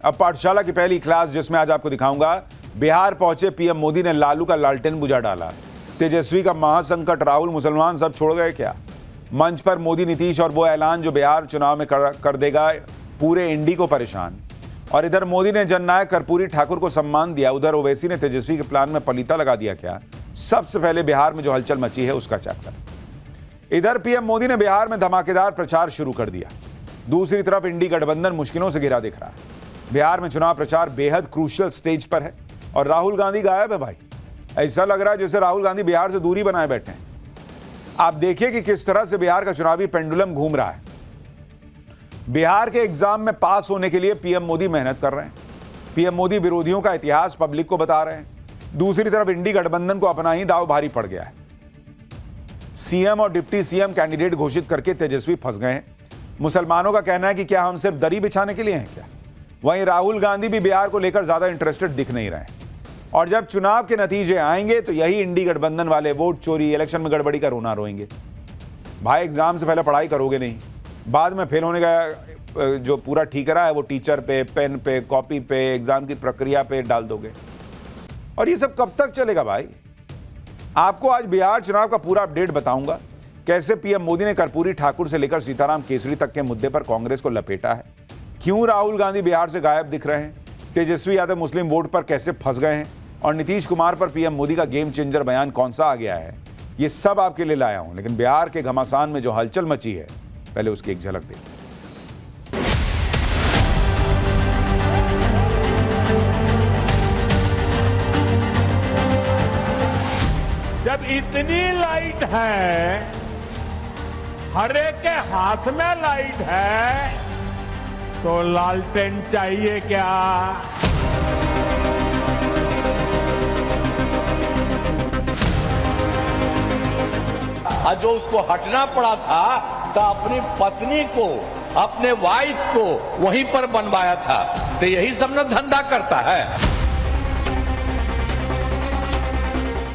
अब पाठशाला की पहली क्लास जिसमें आज आपको दिखाऊंगा। बिहार पहुंचे पीएम मोदी ने लालू का लालटेन बुझा डाला। तेजस्वी का महासंकट, राहुल मुसलमान सब छोड़ गए क्या? मंच पर मोदी, नीतीश और वो ऐलान जो बिहार चुनाव में कर देगा पूरे इंडी को परेशान। और इधर मोदी ने जननायक कर्पूरी ठाकुर को सम्मान दिया, उधर ओवैसी ने तेजस्वी के प्लान में पलीता लगा दिया क्या? सबसे पहले बिहार में जो हलचल मची है उसका चैप्टर। इधर पीएम मोदी ने बिहार में धमाकेदार प्रचार शुरू कर दिया। दूसरी तरफ इंडी गठबंधन मुश्किलों से घिरा दिख रहा है। बिहार में चुनाव प्रचार बेहद क्रूशियल स्टेज पर है और राहुल गांधी गायब है भाई। ऐसा लग रहा है जैसे राहुल गांधी बिहार से दूरी बनाए बैठे हैं। आप देखिए कि किस तरह से बिहार का चुनावी पेंडुलम घूम रहा है। बिहार के एग्जाम में पास होने के लिए पीएम मोदी मेहनत कर रहे हैं। पीएम मोदी विरोधियों का इतिहास पब्लिक को बता रहे हैं। दूसरी तरफ इंडी गठबंधन को अपना ही दाव भारी पड़ गया है। सीएम और डिप्टी सीएम कैंडिडेट घोषित करके तेजस्वी फंस गए हैं। मुसलमानों का कहना है कि क्या हम सिर्फ दरी बिछाने के लिए हैं क्या? वहीं राहुल गांधी भी बिहार को लेकर ज्यादा इंटरेस्टेड दिख नहीं रहे हैं। और जब चुनाव के नतीजे आएंगे तो यही इंडी गठबंधन वाले वोट चोरी, इलेक्शन में गड़बड़ी का रोना रोएंगे। भाई एग्जाम से पहले पढ़ाई करोगे नहीं, बाद में फेल होने का जो पूरा ठीकरा है वो टीचर पे, पेन पे, कॉपी पे, एग्जाम की प्रक्रिया पे डाल दोगे। और ये सब कब तक चलेगा भाई? आपको आज बिहार चुनाव का पूरा अपडेट बताऊंगा। कैसे पीएम मोदी ने कर्पूरी ठाकुर से लेकर सीताराम केसरी तक के मुद्दे पर कांग्रेस को लपेटा है। क्यों राहुल गांधी बिहार से गायब दिख रहे हैं। तेजस्वी यादव मुस्लिम वोट पर कैसे फंस गए हैं। और नीतीश कुमार पर पीएम मोदी का गेम चेंजर बयान कौन सा आ गया है। ये सब आपके लिए लाया हूं। लेकिन बिहार के घमासान में जो हलचल मची है, पहले उसकी एक झलक देखिए। जब इतनी लाइट है, हर एक के हाथ में लाइट है, तो लालटेन चाहिए क्या? आज जो उसको हटना पड़ा था तो अपनी पत्नी को, अपने वाइफ को वहीं पर बनवाया था। तो यही सब ना धंधा करता है।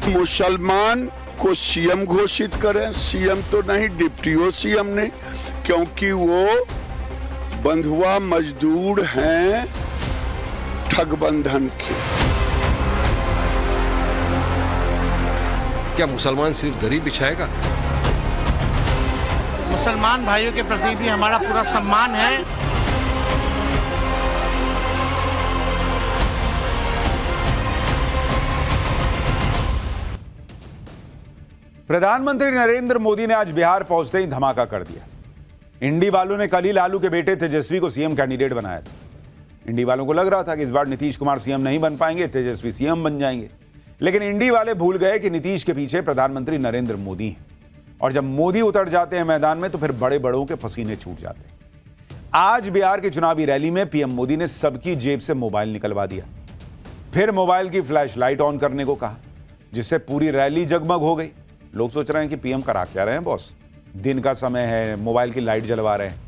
मुसलमान को सीएम घोषित करें, सीएम तो नहीं, डिप्टी सीएम ने, क्योंकि वो बंधुआ मजदूर हैं ठगबंधन के। क्या मुसलमान सिर्फ दरी बिछाएगा? मुसलमान भाइयों के प्रति भी हमारा पूरा सम्मान है। प्रधानमंत्री नरेंद्र मोदी ने आज बिहार पहुंचते ही धमाका कर दिया। इंडी वालों ने कल ही लालू के बेटे तेजस्वी को सीएम कैंडिडेट बनाया था। इंडी वालों को लग रहा था कि इस बार नीतीश कुमार सीएम नहीं बन पाएंगे, तेजस्वी सीएम बन जाएंगे। लेकिन इंडी वाले भूल गए कि नीतीश के पीछे प्रधानमंत्री नरेंद्र मोदी हैं। और जब मोदी उतर जाते हैं मैदान में तो फिर बड़े बड़ों के पसीने छूट जाते हैं। आज बिहार की चुनावी रैली में पीएम मोदी ने सबकी जेब से मोबाइल निकलवा दिया। फिर मोबाइल की फ्लैश लाइट ऑन करने को कहा, जिससे पूरी रैली जगमग हो गई। लोग सोच रहे हैं कि पीएम करा क्या रहे हैं बॉस, दिन का समय है, मोबाइल की लाइट जलवा रहे हैं।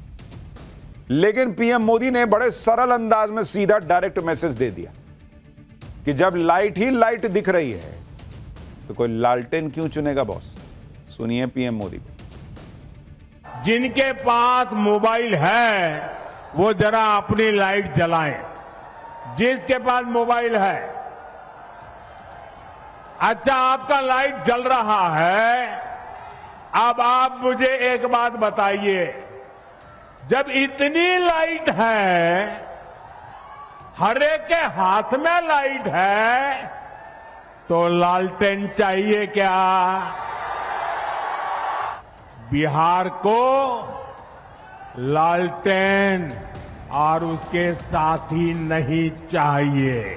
लेकिन पीएम मोदी ने बड़े सरल अंदाज में सीधा डायरेक्ट मैसेज दे दिया कि जब लाइट ही लाइट दिख रही है तो कोई लालटेन क्यों चुनेगा बॉस। सुनिए पीएम मोदी को। जिनके पास मोबाइल है वो जरा अपनी लाइट जलाएं। जिसके पास मोबाइल है, अच्छा आपका लाइट जल रहा है। अब आप मुझे एक बात बताइए, जब इतनी लाइट है, हर एक के हाथ में लाइट है, तो लालटेन चाहिए क्या? बिहार को लालटेन और उसके साथी नहीं चाहिए।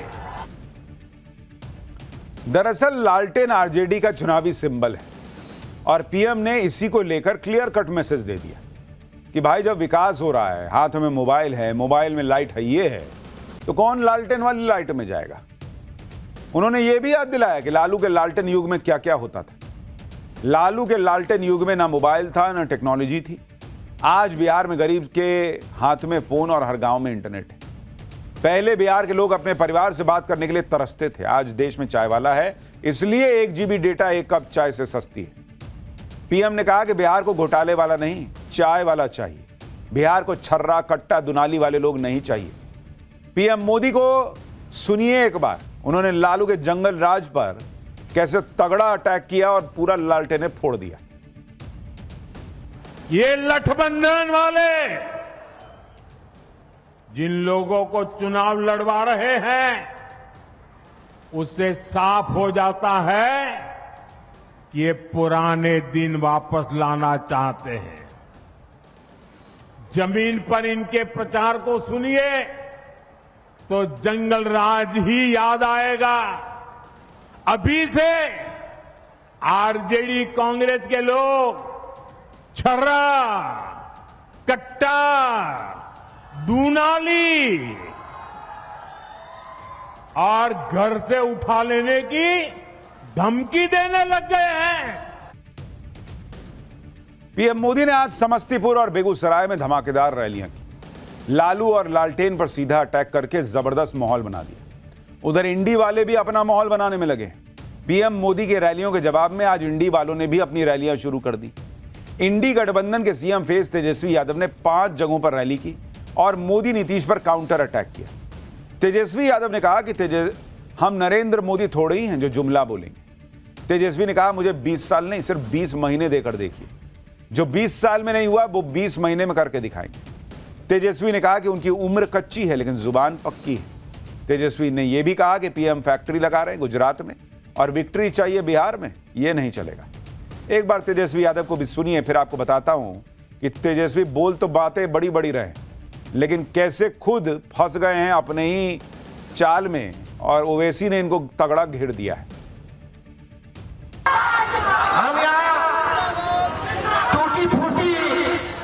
दरअसल लालटेन आरजेडी का चुनावी सिंबल है और पीएम ने इसी को लेकर क्लियर कट मैसेज दे दिया कि भाई जब विकास हो रहा है, हाथों में मोबाइल है, मोबाइल में लाइट है, ये है, तो कौन लालटेन वाली लाइट में जाएगा। उन्होंने ये भी याद दिलाया कि लालू के लालटेन युग में क्या क्या होता था। लालू के लालटेन युग में ना मोबाइल था, ना टेक्नोलॉजी थी। आज बिहार में गरीब के हाथ में फोन और हर गांव में इंटरनेट है। पहले बिहार के लोग अपने परिवार से बात करने के लिए तरसते थे। आज देश में चाय वाला है, इसलिए 1 GB डेटा 1 कप चाय से सस्ती है। पीएम ने कहा कि बिहार को घोटाले वाला नहीं, चाय वाला चाहिए। बिहार को छर्रा, कट्टा, दुनाली वाले लोग नहीं चाहिए। पीएम मोदी को सुनिए एक बार, उन्होंने लालू के जंगल राज पर कैसे तगड़ा अटैक किया और पूरा लालटेने फोड़ दिया। ये गठबंधन वाले जिन लोगों को चुनाव लड़वा रहे हैं, उससे साफ हो जाता है कि ये पुराने दिन वापस लाना चाहते हैं। जमीन पर इनके प्रचार को सुनिए तो जंगल राज ही याद आएगा। अभी से आरजेडी कांग्रेस के लोग छर्रा, कट्टा, दूनाली और घर से उठा लेने की धमकी देने लग गए हैं। पीएम मोदी ने आज समस्तीपुर और बेगूसराय में धमाकेदार रैलियां की। लालू और लालटेन पर सीधा अटैक करके जबरदस्त माहौल बना दिया। उधर इंडी वाले भी अपना माहौल बनाने में लगे। पीएम मोदी के रैलियों के जवाब में आज इंडी वालों ने भी अपनी रैलियां शुरू कर दी। इंडी गठबंधन के सीएम फेस तेजस्वी यादव ने 5 जगहों पर रैली की और मोदी नीतीश पर काउंटर अटैक किया। तेजस्वी यादव ने कहा कि हम नरेंद्र मोदी थोड़े ही हैं जो जुमला बोलेंगे। तेजस्वी ने कहा मुझे 20 साल नहीं, सिर्फ 20 महीने देकर देखिए, जो 20 साल में नहीं हुआ वो 20 महीने में करके दिखाएंगे। तेजस्वी ने कहा कि उनकी उम्र कच्ची है लेकिन जुबान पक्की है। तेजस्वी ने यह भी कहा कि पीएम फैक्ट्री लगा रहे हैं गुजरात में और विक्ट्री चाहिए बिहार में, यह नहीं चलेगा। एक बार तेजस्वी यादव को भी सुनिए, फिर आपको बताता हूं कि तेजस्वी बोल तो बातें बड़ी बड़ी रहे, लेकिन कैसे खुद फंस गए हैं अपने ही चाल में और ओवैसी ने इनको तगड़ा घेर दिया है। हम यहाँ टूटी फूटी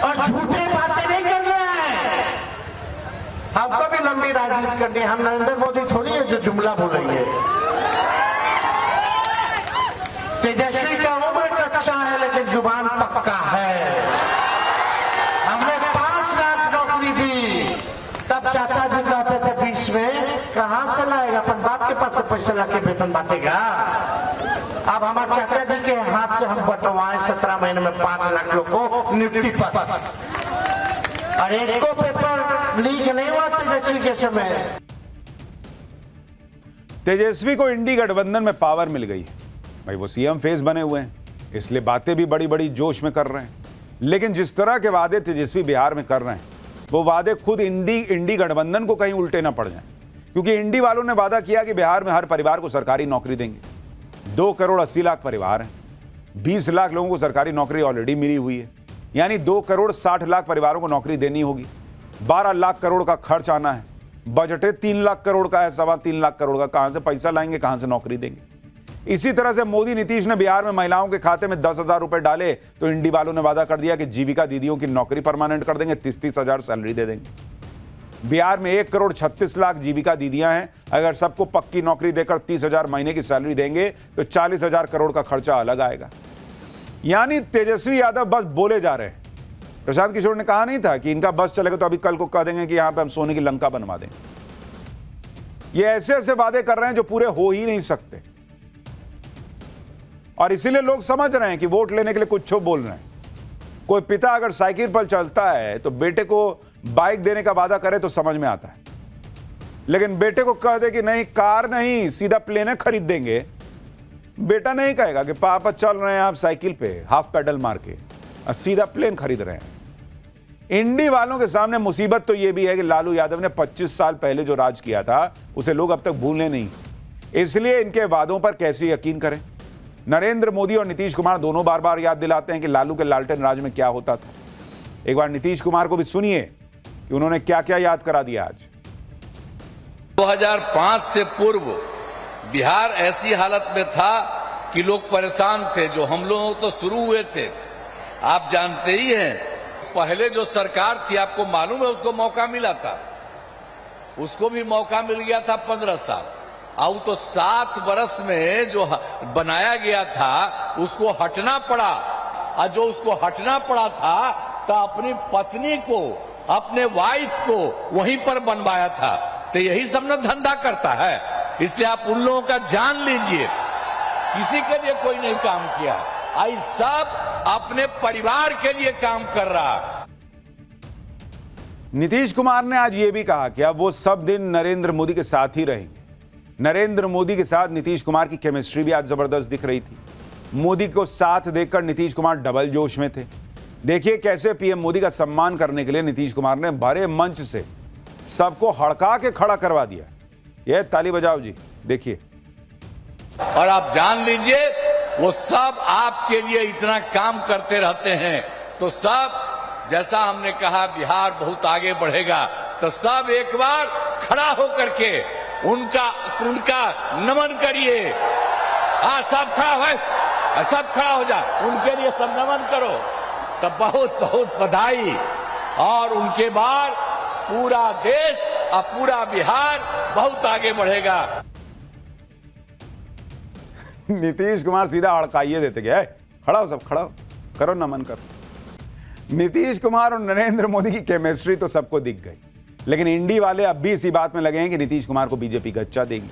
और झूठे बातें नहीं कर रहे हैं। हमको भी लंबी राजनीति करनी है। हम नरेंद्र मोदी थोड़ी है जो जुमला बोलेंगे। तेजस्वी का उम्र कच्चा है लेकिन जुबान पक्का है। हमने 5 लाख नौकरी दी, तब चाचा जी कहते थे 20 में कहां से लाएगा, अपन बाप के पास से पैसा लाके वेतन बांटेगा। अब हमारे चाचा जी के हाथ से हम बंटवाए 17 महीने में 5 लाख लोग को नियुक्ति पर, और एक को पेपर लीक नहीं हुआ तेजस्वी के समय। तेजस्वी को इंडी गठबंधन में पावर मिल गई है भाई, वो सीएम फेस बने हुए हैं, इसलिए बातें भी बड़ी बड़ी जोश में कर रहे हैं। लेकिन जिस तरह के वादे तेजस्वी बिहार में कर रहे हैं, वो वादे खुद इंडी गठबंधन को कहीं उल्टे ना पड़ जाएं, क्योंकि इंडी वालों ने वादा किया कि बिहार में हर परिवार को सरकारी नौकरी देंगे। 2 करोड़ 80 लाख परिवार हैं, 20 लाख लोगों को सरकारी नौकरी ऑलरेडी मिली हुई है, यानी 2 करोड़ 60 लाख परिवारों को नौकरी देनी होगी। 12 लाख करोड़ का खर्च आना है, बजट 3 लाख करोड़ का है, 3.25 लाख करोड़ का। कहां से पैसा लाएंगे, कहां से नौकरी देंगे। इसी तरह से मोदी नीतीश ने बिहार में महिलाओं के खाते में 10,000 रुपए डाले तो इंडी वालों ने वादा कर दिया कि जीविका दीदियों की नौकरी परमानेंट कर देंगे, 30-30 हजार सैलरी दे देंगे। बिहार में 1 करोड़ 36 लाख जीविका दीदियां हैं, अगर सबको पक्की नौकरी देकर 30,000 महीने की सैलरी देंगे तो 40,000 करोड़ का खर्चा अलग आएगा। यानी तेजस्वी यादव बस बोले जा रहे हैं। प्रशांत किशोर ने कहा नहीं था कि इनका बस चलेगा तो अभी कल को कह देंगे कि यहां पर हम सोने की लंका बनवा देंगे। ये ऐसे ऐसे वादे कर रहे हैं जो पूरे हो ही नहीं सकते, और इसीलिए लोग समझ रहे हैं कि वोट लेने के लिए कुछ बोल रहे हैं। कोई पिता अगर साइकिल पर चलता है तो बेटे को बाइक देने का वादा करे तो समझ में आता है, लेकिन बेटे को कह दे कि नहीं कार नहीं सीधा प्लेन खरीद देंगे, बेटा नहीं कहेगा कि पापा चल रहे हैं आप साइकिल पे हाफ पैडल मार के और सीधा प्लेन खरीद रहे हैं। इंडी वालों के सामने मुसीबत तो यह भी है कि लालू यादव ने 25 साल पहले जो राज किया था उसे लोग अब तक भूलने नहीं, इसलिए इनके वादों पर कैसे यकीन करें। नरेंद्र मोदी और नीतीश कुमार दोनों बार बार याद दिलाते हैं कि लालू के लालटेन राज में क्या होता था। एक बार नीतीश कुमार को भी सुनिए कि उन्होंने क्या क्या याद करा दिया आज। 2005 से पूर्व बिहार ऐसी हालत में था कि लोग परेशान थे। जो हम लोग तो शुरू हुए थे, आप जानते ही हैं, पहले जो सरकार थी आपको मालूम है उसको मौका मिला था, उसको भी मौका मिल गया था 15 साल। अब तो 7 वर्ष में जो बनाया गया था उसको हटना पड़ा, और जो उसको हटना पड़ा था तो अपनी पत्नी को, अपने वाइफ को वहीं पर बनवाया था। तो यही सब ना धंधा करता है, इसलिए आप उन लोगों का जान लीजिए, किसी के लिए कोई नहीं काम किया, आई सब अपने परिवार के लिए काम कर रहा। नीतीश कुमार ने आज यह भी कहा कि अब वो सब दिन नरेंद्र मोदी के साथ ही रहेंगे। नरेंद्र मोदी के साथ नीतीश कुमार की केमिस्ट्री भी आज जबरदस्त दिख रही थी। मोदी को साथ देखकर नीतीश कुमार डबल जोश में थे। देखिए कैसे पीएम मोदी का सम्मान करने के लिए नीतीश कुमार ने भरे मंच से सबको हड़का के खड़ा करवा दिया। यह ताली बजाओ जी, देखिए। और आप जान लीजिए वो सब आपके लिए इतना काम करते रहते हैं, तो सब जैसा हमने कहा बिहार बहुत आगे बढ़ेगा, तो सब एक बार खड़ा होकर के उनका नमन करिए। हाँ, सब खड़ा हो, सब खड़ा हो जा, उनके लिए सब नमन करो। तो बहुत बहुत बधाई। और उनके बाद पूरा देश और पूरा बिहार बहुत आगे बढ़ेगा। नीतीश कुमार सीधा हड़काइए देते गए, खड़ा हो, सब खड़ा हो, करो नमन करो। नीतीश कुमार और नरेंद्र मोदी की केमिस्ट्री तो सबको दिख गई, लेकिन इंडी वाले अब भी इसी बात में लगे हैं कि नीतीश कुमार को बीजेपी गच्चा देगी।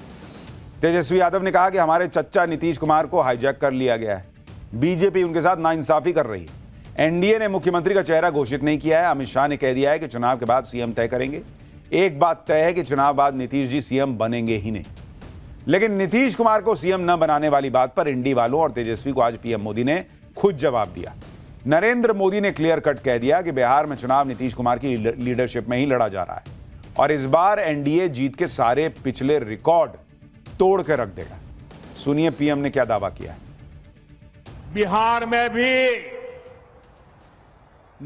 तेजस्वी यादव ने कहा कि हमारे चच्चा नीतीश कुमार को हाईजैक कर लिया गया है, बीजेपी उनके साथ नाइंसाफी कर रही है। एनडीए ने मुख्यमंत्री का चेहरा घोषित नहीं किया है। अमित शाह ने कह दिया है कि चुनाव के बाद सीएम तय करेंगे। एक बात तय है कि चुनाव बाद नीतीश जी सीएम बनेंगे ही नहीं। लेकिन नीतीश कुमार को सीएम न बनाने वाली बात पर इंडी वालों और तेजस्वी को आज पीएम मोदी ने खुद जवाब दिया। नरेंद्र मोदी ने क्लियर कट कह दिया कि बिहार में चुनाव नीतीश कुमार की लीडरशिप में ही लड़ा जा रहा है और इस बार एनडीए जीत के सारे पिछले रिकॉर्ड तोड़ के रख देगा। सुनिए पीएम ने क्या दावा किया है। बिहार में भी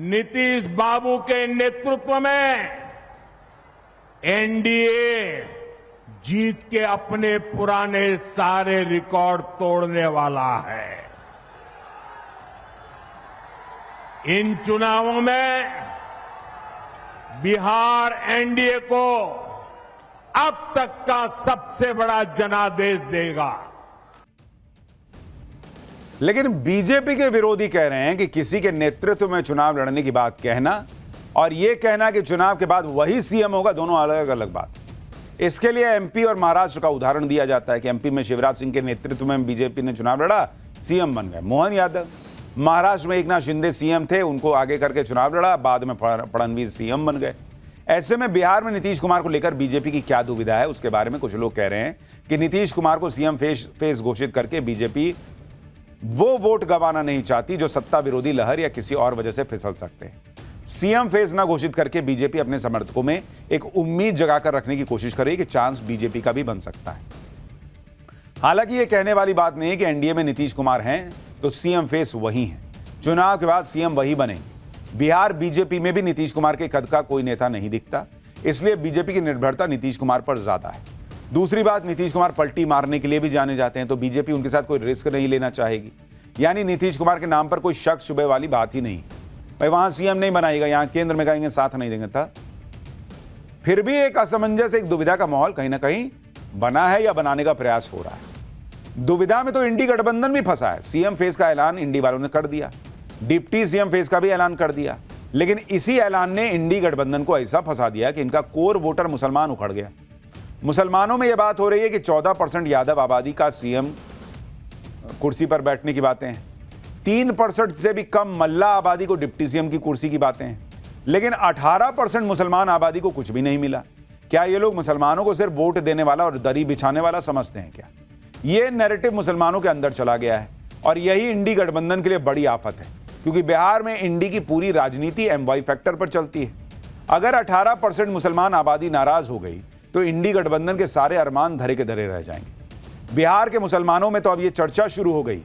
नीतीश बाबू के नेतृत्व में एनडीए जीत के अपने पुराने सारे रिकॉर्ड तोड़ने वाला है। इन चुनावों में बिहार एनडीए को अब तक का सबसे बड़ा जनादेश देगा। लेकिन बीजेपी के विरोधी कह रहे हैं कि किसी के नेतृत्व में चुनाव लड़ने की बात कहना और यह कहना कि चुनाव के बाद वही सीएम होगा, दोनों अलग अलग बात। इसके लिए एमपी और महाराष्ट्र का उदाहरण दिया जाता है कि एमपी में शिवराज सिंह के नेतृत्व में बीजेपी ने चुनाव लड़ा, सीएम बन गए मोहन यादव। महाराष्ट्र में एकनाथ शिंदे सीएम थे, उनको आगे करके चुनाव लड़ा, बाद में फडणवीस सीएम बन गए। ऐसे में बिहार में नीतीश कुमार को लेकर बीजेपी की क्या दुविधा है, उसके बारे में कुछ लोग कह रहे हैं कि नीतीश कुमार को सीएम फेस घोषित करके बीजेपी वो वोट गंवाना नहीं चाहती जो सत्ता विरोधी लहर या किसी और वजह से फिसल सकते हैं। सीएम फेस ना घोषित करके बीजेपी अपने समर्थकों में एक उम्मीद जगाकर रखने की कोशिश कर रही है कि चांस बीजेपी का भी बन सकता है। हालांकि यह कहने वाली बात नहीं है कि एनडीए में नीतीश कुमार हैं तो सीएम फेस वही है, चुनाव के बाद सीएम वही बनेंगे। बिहार बीजेपी में भी नीतीश कुमार के कद का कोई नेता नहीं दिखता, इसलिए बीजेपी की निर्भरता नीतीश कुमार पर ज्यादा है। दूसरी बात, नीतीश कुमार पलटी मारने के लिए भी जाने जाते हैं, तो बीजेपी उनके साथ कोई रिस्क नहीं लेना चाहेगी। यानी नीतीश कुमार के नाम पर कोई शक शुबे वाली बात ही नहीं। भाई वहां सीएम नहीं बनाएगा, यहां केंद्र में कहेंगे साथ नहीं देंगे था। फिर भी एक असमंजस, एक दुविधा का माहौल कहीं ना कहीं बना है या बनाने का प्रयास हो रहा है। दुविधा में तो इंडी गठबंधन भी फंसा है। सीएम फेस का ऐलान इंडी वालों ने कर दिया, डिप्टी सीएम फेस का भी ऐलान कर दिया, लेकिन इसी ऐलान ने इंडी गठबंधन को ऐसा फंसा दिया कि इनका कोर वोटर मुसलमान उखड़ गया। मुसलमानों में यह बात हो रही है कि 14% यादव आबादी का सीएम कुर्सी पर बैठने की बातें हैं, 3% से भी कम मल्ला आबादी को डिप्टी सीएम की कुर्सी की बातें हैं, लेकिन 18% मुसलमान आबादी को कुछ भी नहीं मिला। क्या ये लोग मुसलमानों को सिर्फ वोट देने वाला और दरी बिछाने वाला समझते हैं क्या? ये नैरेटिव मुसलमानों के अंदर चला गया है और यही इंडी गठबंधन के लिए बड़ी आफत है, क्योंकि बिहार में इंडी की पूरी राजनीति एमवाई फैक्टर पर चलती है। अगर 18% मुसलमान आबादी नाराज हो गई तो इंडी गठबंधन के सारे अरमान धरे के धरे रह जाएंगे। बिहार के मुसलमानों में तो अब यह चर्चा शुरू हो गई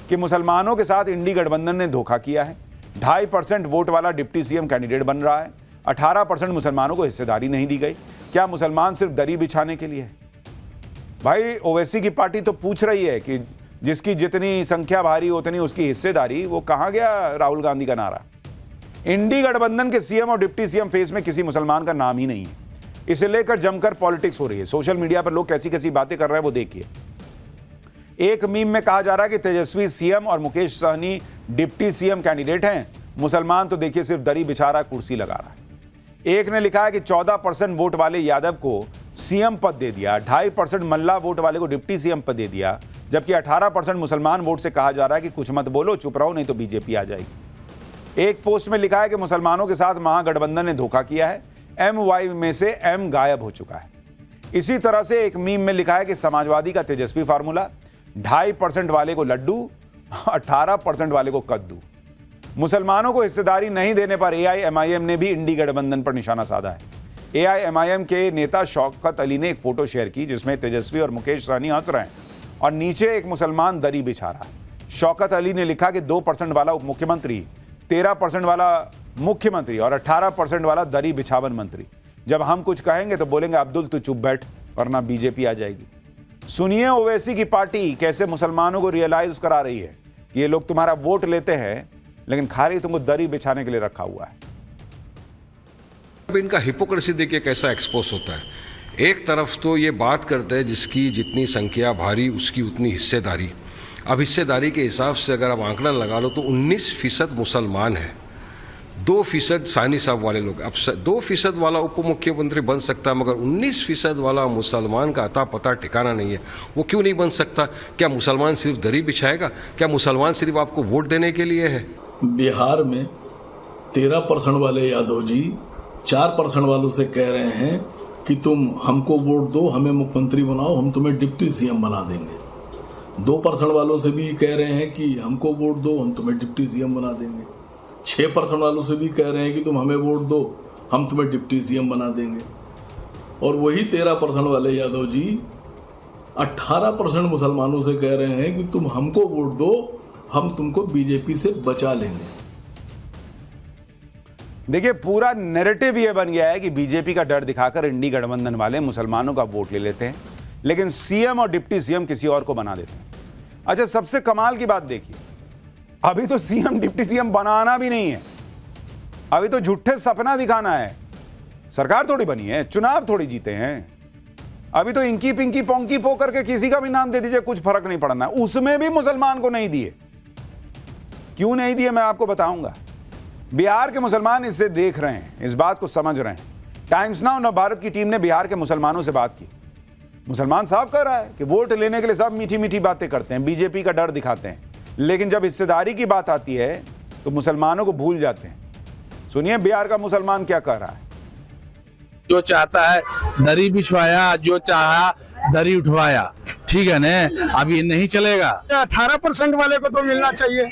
कि मुसलमानों के साथ इंडी गठबंधन ने धोखा किया है। 2.5% वोट वाला डिप्टी सीएम कैंडिडेट बन रहा है, 18% मुसलमानों को हिस्सेदारी नहीं दी गई। क्या मुसलमान सिर्फ दरी बिछाने के लिए है? भाई ओवैसी की पार्टी तो पूछ रही है कि जिसकी जितनी संख्या भारी उतनी उसकी हिस्सेदारी। वो कहां गया राहुल गांधी का नारा? इंडी गठबंधन के सीएम और डिप्टी सीएम फेस में किसी मुसलमान का नाम ही नहीं है। इसे लेकर जमकर पॉलिटिक्स हो रही है। सोशल मीडिया पर लोग कैसी कैसी बातें कर रहे हैं वो देखिए। एक मीम में कहा जा रहा है कि तेजस्वी सीएम और Mukesh Sahani deputy CM candidate हैं, मुसलमान तो देखिए सिर्फ दरी बिछा रहा, कुर्सी लगा रहा है। एक ने लिखा है कि 14% वोट वाले यादव को सीएम पद दे दिया, 2.5% मल्ला वोट वाले को डिप्टी सीएम पद दे दिया, जबकि 18% मुसलमान वोट से कहा जा रहा है कि कुछ मत बोलो, चुप रहो, नहीं तो बीजेपी आ जाएगी। एक पोस्ट में लिखा है कि मुसलमानों के साथ महागठबंधन ने धोखा किया है। MY में से M गायब हो चुका है। इसी तरह से एक मीम में लिखा है कि समाजवादी का तेजस्वी फार्मूला, 2.5% वाले को लड्डू, 18% वाले को कद्दू। मुसलमानों को हिस्सेदारी नहीं देने पर AIMIM ने भी इंडी गठबंधन पर निशाना साधा है। AIMIM के नेता शौकत अली ने एक फोटो शेयर की जिसमें तेजस्वी और मुकेश सहनी हंस रहे हैं और नीचे एक मुसलमान दरी बिछा रहा है। शौकत अली ने लिखा कि 2% वाला उप मुख्यमंत्री, 13% वाला मुख्यमंत्री और 18% वाला दरी बिछावन मंत्री। जब हम कुछ कहेंगे तो बोलेंगे अब्दुल तू चुप बैठ वरना बीजेपी आ जाएगी। सुनिए ओवैसी की पार्टी कैसे मुसलमानों को रियलाइज करा रही है कि ये लोग तुम्हारा वोट लेते हैं लेकिन खाली तुमको दरी बिछाने के लिए रखा हुआ है। अब इनका हिपोक्रेसी देखिए कैसा एक्सपोज होता है। एक तरफ तो ये बात करते हैं जिसकी जितनी संख्या भारी उसकी उतनी हिस्सेदारी। अब हिस्सेदारी के हिसाब से अगर आप आंकड़ा लगा लो तो 19% मुसलमान है, 2% सानी साहब वाले लोग। अब 2% वाला उप मुख्यमंत्री बन सकता है मगर 19% वाला मुसलमान का अता पता ठिकाना नहीं है। वो क्यों नहीं बन सकता? क्या मुसलमान सिर्फ दरी बिछाएगा? क्या मुसलमान सिर्फ आपको वोट देने के लिए है? बिहार में 13% वाले यादव जी 4% वालों से कह रहे हैं कि तुम हमको वोट दो, हमें मुख्यमंत्री बनाओ, हम तुम्हें डिप्टी CM बना देंगे। 2% वालों से भी कह रहे हैं कि हमको वोट दो, हम तुम्हें डिप्टी CM बना देंगे। 6% वालों से भी कह रहे हैं कि तुम हमें वोट दो, हम तुम्हें डिप्टी CM बना देंगे। और वही 13% वाले यादव जी 18% मुसलमानों से कह रहे हैं कि तुम हमको वोट दो, हम तुमको बीजेपी से बचा लेंगे। देखिए पूरा नैरेटिव ये बन गया है कि बीजेपी का डर दिखाकर इंडी गठबंधन वाले मुसलमानों का वोट ले लेते हैं लेकिन CM और डिप्टी CM किसी और को बना देते हैं। अच्छा, सबसे कमाल की बात देखिए, अभी तो CM डिप्टी CM बनाना भी नहीं है, अभी तो झूठे सपना दिखाना है। सरकार थोड़ी बनी है, चुनाव थोड़ी जीते हैं। अभी तो इंकी पिंकी पोंकी पो करके किसी का भी नाम दे दीजिए, कुछ फर्क नहीं पड़ना। उसमें भी मुसलमान को नहीं दिए। क्यों नहीं दिए मैं आपको बताऊंगा। बिहार के मुसलमान इसे देख रहे हैं, इस बात को समझ रहे हैं। टाइम्स नाउ नवभारत की टीम ने बिहार के मुसलमानों से बात की। मुसलमान साफ कह रहा है कि वोट लेने के लिए सब मीठी मीठी बातें करते हैं, बीजेपी का डर दिखाते हैं, लेकिन जब हिस्सेदारी की बात आती है तो मुसलमानों को भूल जाते हैं। सुनिए बिहार का मुसलमान क्या कह रहा है। जो चाहता है दरी बिछवाया, जो चाहा दरी उठवाया, ठीक है ना। अब ये नहीं चलेगा। 18% वाले को तो मिलना चाहिए,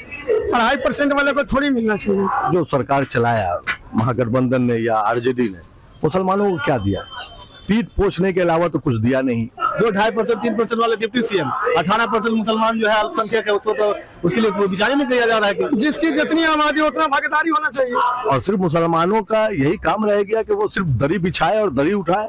2.5% वाले को थोड़ी मिलना चाहिए। जो सरकार चलाया महागठबंधन ने या RJD ने, मुसलमानों को क्या दिया? पीठ पोषने के अलावा तो कुछ दिया नहीं। 2-2.5%, 3% वाले डिप्टी CM, 18% मुसलमान जो है अल्पसंख्यक है, उसको तो उसके लिए विचार नहीं किया जा रहा है कि जिसकी जितनी आबादी उतना भागीदारी होना चाहिए। और सिर्फ मुसलमानों का यही काम रह गया कि वो सिर्फ दरी बिछाए और दरी उठाए,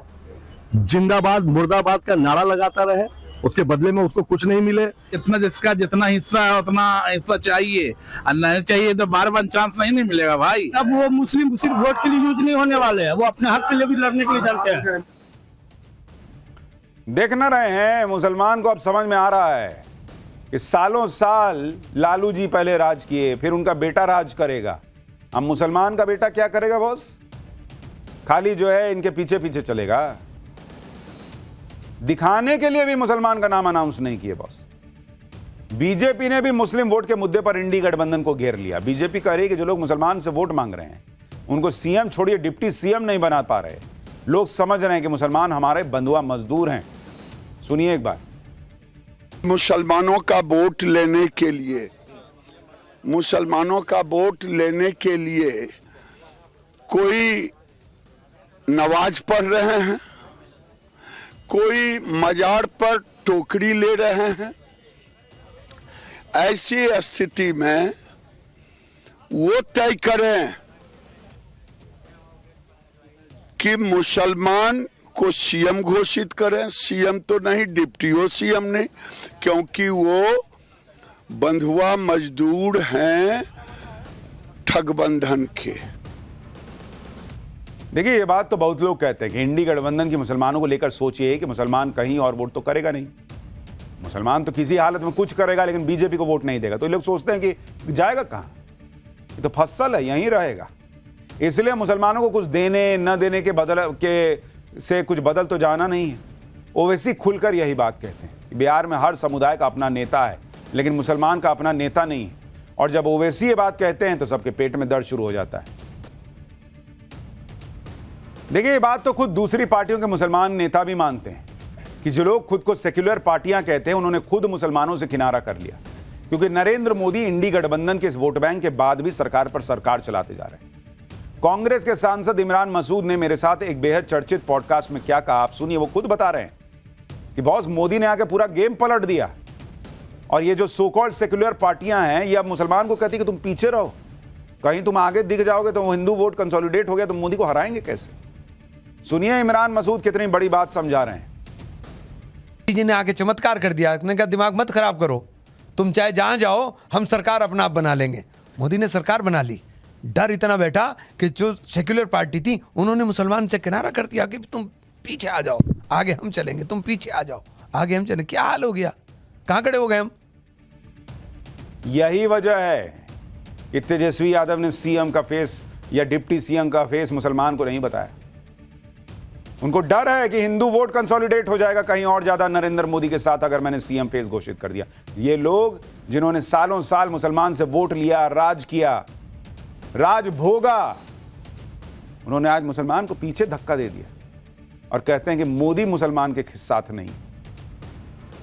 जिंदाबाद मुर्दाबाद का नारा लगाता रहे, उसके बदले में उसको कुछ नहीं मिले। इतना जिसका जितना हिस्सा है उतना हिस्सा चाहिए, और नहीं चाहिए तो बार चांस नहीं मिलेगा भाई। अब वो मुस्लिम सिर्फ वोट के लिए यूज नहीं होने वाले हैं, वो अपने हक के लिए भी लड़ने के लिए जानते हैं। देख न रहे हैं, मुसलमान को अब समझ में आ रहा है कि सालों साल लालू जी पहले राज किए, फिर उनका बेटा राज करेगा। अब मुसलमान का बेटा क्या करेगा बॉस? खाली जो है इनके पीछे पीछे चलेगा। दिखाने के लिए भी मुसलमान का नाम अनाउंस नहीं किए बॉस। बीजेपी ने भी मुस्लिम वोट के मुद्दे पर इंडी गठबंधन को घेर लिया। बीजेपी कह रही है कि जो लोग मुसलमान से वोट मांग रहे हैं उनको CM छोड़िए डिप्टी CM नहीं बना पा रहे। लोग समझ रहे हैं कि मुसलमान हमारे बंधुआ मजदूर हैं। सुनिए एक बार। मुसलमानों का वोट लेने के लिए, मुसलमानों का वोट लेने के लिए कोई नमाज पढ़ रहे हैं, कोई मजार पर टोकरी ले रहे हैं। ऐसी स्थिति में वो तय करें कि मुसलमान को CM घोषित करें। CM तो नहीं, डिप्टी CM नहीं, क्योंकि वो बंधुआ मजदूर हैं ठगबंधन के। देखिए ये बात तो बहुत लोग कहते हैं कि इंडी गठबंधन की मुसलमानों को लेकर सोच ये है कि मुसलमान कहीं और वोट तो करेगा नहीं, मुसलमान तो किसी हालत में कुछ करेगा लेकिन बीजेपी को वोट नहीं देगा। तो ये लोग सोचते हैं कि जाएगा कहाँ, ये तो फसल है, यहीं रहेगा। इसलिए मुसलमानों को कुछ देने न देने के बदल के से कुछ बदल तो जाना नहीं है। ओवैसी खुलकर यही बात कहते हैं कि बिहार में हर समुदाय का अपना नेता है लेकिन मुसलमान का अपना नेता नहीं है। और जब ओवैसी ये बात कहते हैं तो सबके पेट में दर्द शुरू हो जाता है। देखिए, ये बात तो खुद दूसरी पार्टियों के मुसलमान नेता भी मानते हैं कि जो लोग खुद को सेक्युलर पार्टियां कहते हैं उन्होंने खुद मुसलमानों से किनारा कर लिया, क्योंकि नरेंद्र मोदी इंडी गठबंधन के इस वोट बैंक के बाद भी सरकार पर सरकार चलाते जा रहे हैं। कांग्रेस के सांसद इमरान मसूद ने मेरे साथ एक बेहद चर्चित पॉडकास्ट में क्या कहा, आप सुनिए। वो खुद बता रहे हैं कि बॉस, मोदी ने आके पूरा गेम पलट दिया और ये जो सो कॉल्ड सेक्युलर पार्टियां हैं ये अब मुसलमान को कहती कि तुम पीछे रहो, कहीं तुम आगे दिख जाओगे तो हिंदू वोट कंसोलिडेट हो गया तो मोदी को हराएंगे कैसे। सुनिए इमरान मसूद कितनी बड़ी बात समझा रहे हैं। जी ने आके चमत्कार कर दिया, उसने कहा दिमाग मत खराब करो, तुम चाहे जहां जाओ हम सरकार अपना आप बना लेंगे। मोदी ने सरकार बना ली, डर इतना बैठा कि जो सेक्युलर पार्टी थी उन्होंने मुसलमान से किनारा कर दिया कि तुम पीछे आ जाओ, आगे हम चलेंगे, तुम पीछे आ जाओ, आगे हम चलेंगे। क्या हाल हो गया, कहां खड़े हो गए हम। यही वजह है कि तेजस्वी यादव ने सीएम का फेस या डिप्टी सीएम का फेस मुसलमान को नहीं बताया। उनको डर है कि हिंदू वोट कंसोलिडेट हो जाएगा कहीं और ज्यादा नरेंद्र मोदी के साथ अगर मैंने सीएम फेस घोषित कर दिया। ये लोग जिन्होंने सालों साल मुसलमान से वोट लिया, राज किया, राज भोगा, उन्होंने आज मुसलमान को पीछे धक्का दे दिया और कहते हैं कि मोदी मुसलमान के साथ नहीं।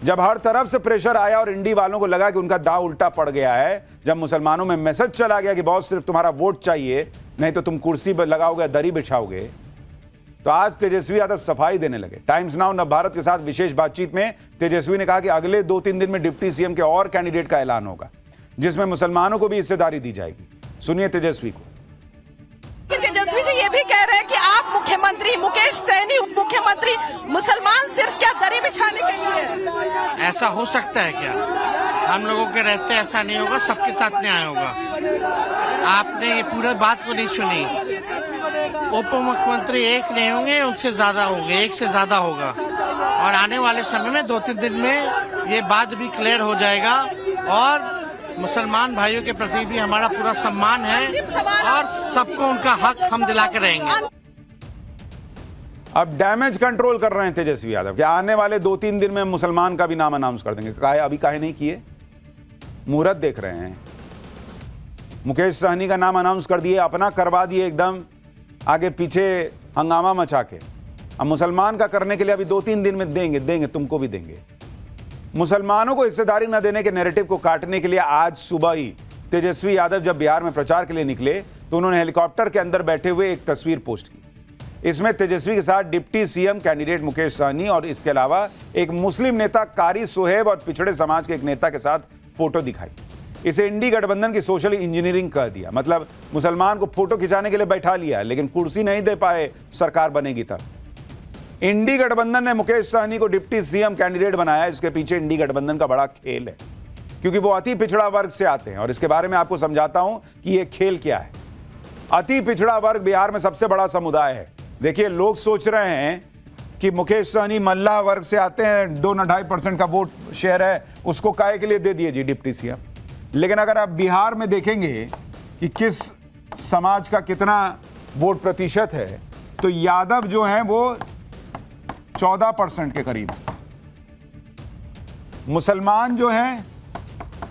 जब हर तरफ से प्रेशर आया और इंडी वालों को लगा कि उनका दांव उल्टा पड़ गया है, जब मुसलमानों में मैसेज चला गया कि बॉस सिर्फ तुम्हारा वोट चाहिए, नहीं तो तुम कुर्सी पर लगाओगे, दरी बिछाओगे, तो आज तेजस्वी यादव सफाई देने लगे। टाइम्स नाउ नवभारत के साथ विशेष बातचीत में तेजस्वी ने कहा कि अगले 2-3 दिन में डिप्टी सीएम के और कैंडिडेट का ऐलान होगा जिसमें मुसलमानों को भी हिस्सेदारी दी जाएगी। सुनिए तेजस्वी को। तेजस्वी जी ये भी कह रहे हैं कि आप मुख्यमंत्री, मुकेश सहनी उप मुख्यमंत्री, मुसलमान सिर्फ क्या दरी बिछाने के लिए। ऐसा हो सकता है क्या? हम लोगों के रहते ऐसा नहीं होगा, सबके साथ न्याय होगा। आपने ये पूरे बात को नहीं सुनी। उप मुख्यमंत्री एक नहीं होंगे, उनसे ज्यादा होंगे, एक से ज्यादा होगा और आने वाले समय में 2-3 दिन में ये बात भी क्लियर हो जाएगा और मुसलमान भाइयों के प्रति भी हमारा पूरा सम्मान है और सबको उनका हक हम दिला के रहेंगे। अब डैमेज कंट्रोल कर रहे हैं तेजस्वी यादव कि आने वाले 2-3 दिन में मुसलमान का भी नाम अनाउंस कर देंगे। अभी काहे नहीं किए, मुहूर्त देख रहे हैं। मुकेश सहनी का नाम अनाउंस कर दिए, अपना करवा दिए, एकदम आगे पीछे हंगामा मचा के। अब मुसलमान का करने के लिए अभी 2-3 दिन में देंगे, तुमको भी देंगे। मुसलमानों को हिस्सेदारी न देने के नैरेटिव को काटने के लिए आज सुबह ही तेजस्वी यादव जब बिहार में प्रचार के लिए निकले तो उन्होंने हेलीकॉप्टर के अंदर बैठे हुए एक तस्वीर पोस्ट की। इसमें तेजस्वी के साथ deputy CM candidate Mukesh Sahani और इसके अलावा एक मुस्लिम नेता कारी सोहेब और पिछड़े समाज के एक नेता के साथ फोटो दिखाई। इसे इंडी गठबंधन की सोशल इंजीनियरिंग कर दिया। मतलब मुसलमान को फोटो खिंचाने के लिए बैठा लिया लेकिन कुर्सी नहीं दे पाए, सरकार बनेगी तब। इंडी गठबंधन ने मुकेश सहनी को डिप्टी सीएम कैंडिडेट बनाया। इसके पीछे इंडी गठबंधन का बड़ा खेल है क्योंकि वो अति पिछड़ा वर्ग से आते हैं और इसके बारे में आपको समझाता हूं कि ये खेल क्या है। अति पिछड़ा वर्ग बिहार में सबसे बड़ा समुदाय है। देखिए, लोग सोच रहे हैं कि मुकेश सहनी मल्लाह वर्ग से आते हैं, 2-2.5% का वोट शेयर है, उसको काहे के लिए दे दिए जी डिप्टी सीएम। लेकिन अगर आप बिहार में देखेंगे कि किस समाज का कितना वोट प्रतिशत है तो यादव जो है वो 14% के करीब, मुसलमान जो है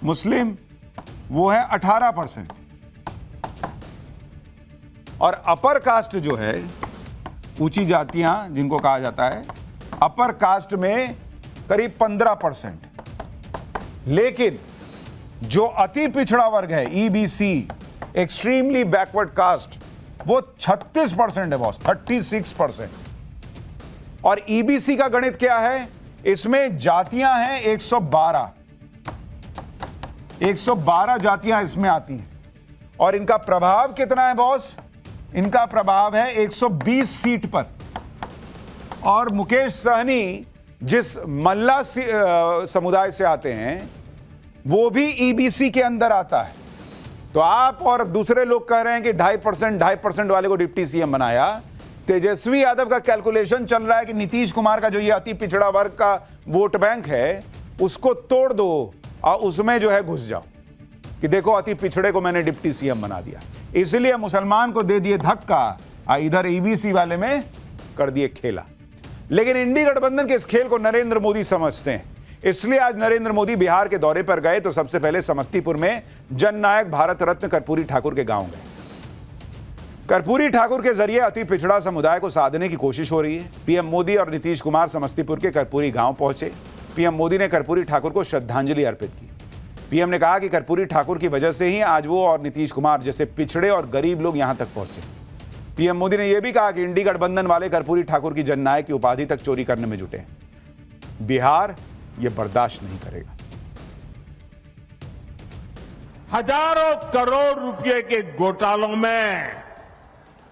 मुस्लिम वो है 18% और अपर कास्ट जो है, ऊंची जातियां जिनको कहा जाता है, अपर कास्ट में करीब 15%। लेकिन जो अति पिछड़ा वर्ग है ईबीसी, एक्सट्रीमली बैकवर्ड कास्ट, वो 36% है बॉस, 36%। और ईबीसी का गणित क्या है, इसमें जातियां हैं 112 जातियां इसमें आती हैं और इनका प्रभाव कितना है बॉस, इनका प्रभाव है 120 सीट पर। और मुकेश सहनी जिस मल्ला समुदाय से आते हैं वो भी ईबीसी के अंदर आता है। तो आप और दूसरे लोग कह रहे हैं कि 2.5% वाले को डिप्टी सीएम बनाया। तेजस्वी यादव का कैलकुलेशन चल रहा है कि नीतीश कुमार का जो ये अति पिछड़ा वर्ग का वोट बैंक है उसको तोड़ दो और उसमें जो है घुस जाओ कि देखो अति पिछड़े को मैंने डिप्टी सीएम बना दिया। इसलिए मुसलमान को दे दिए धक्का, इधर ईबीसी वाले में कर दिए खेला। लेकिन इंडी गठबंधन के इस खेल को नरेंद्र मोदी समझते हैं, इसलिए आज नरेंद्र मोदी बिहार के दौरे पर गए तो सबसे पहले समस्तीपुर में जननायक भारत रत्न कर्पूरी ठाकुर के गांव गए। कर्पूरी ठाकुर के जरिए अति पिछड़ा समुदाय को साधने की कोशिश हो रही है। पीएम मोदी और नीतीश कुमार समस्तीपुर के कर्पूरी गांव पहुंचे। पीएम मोदी ने कर्पूरी ठाकुर को श्रद्धांजलि अर्पित की। पीएम ने कहा कि कर्पूरी ठाकुर की वजह से ही आज वो और नीतीश कुमार जैसे पिछड़े और गरीब लोग यहां तक पहुंचे। पीएम मोदी ने यह भी कहा कि इंडी गठबंधन वाले कर्पूरी ठाकुर की जननायक की उपाधि तक चोरी करने में जुटे हैं। बिहार ये बर्दाश्त नहीं करेगा। हजारों करोड़ रुपए के घोटालों में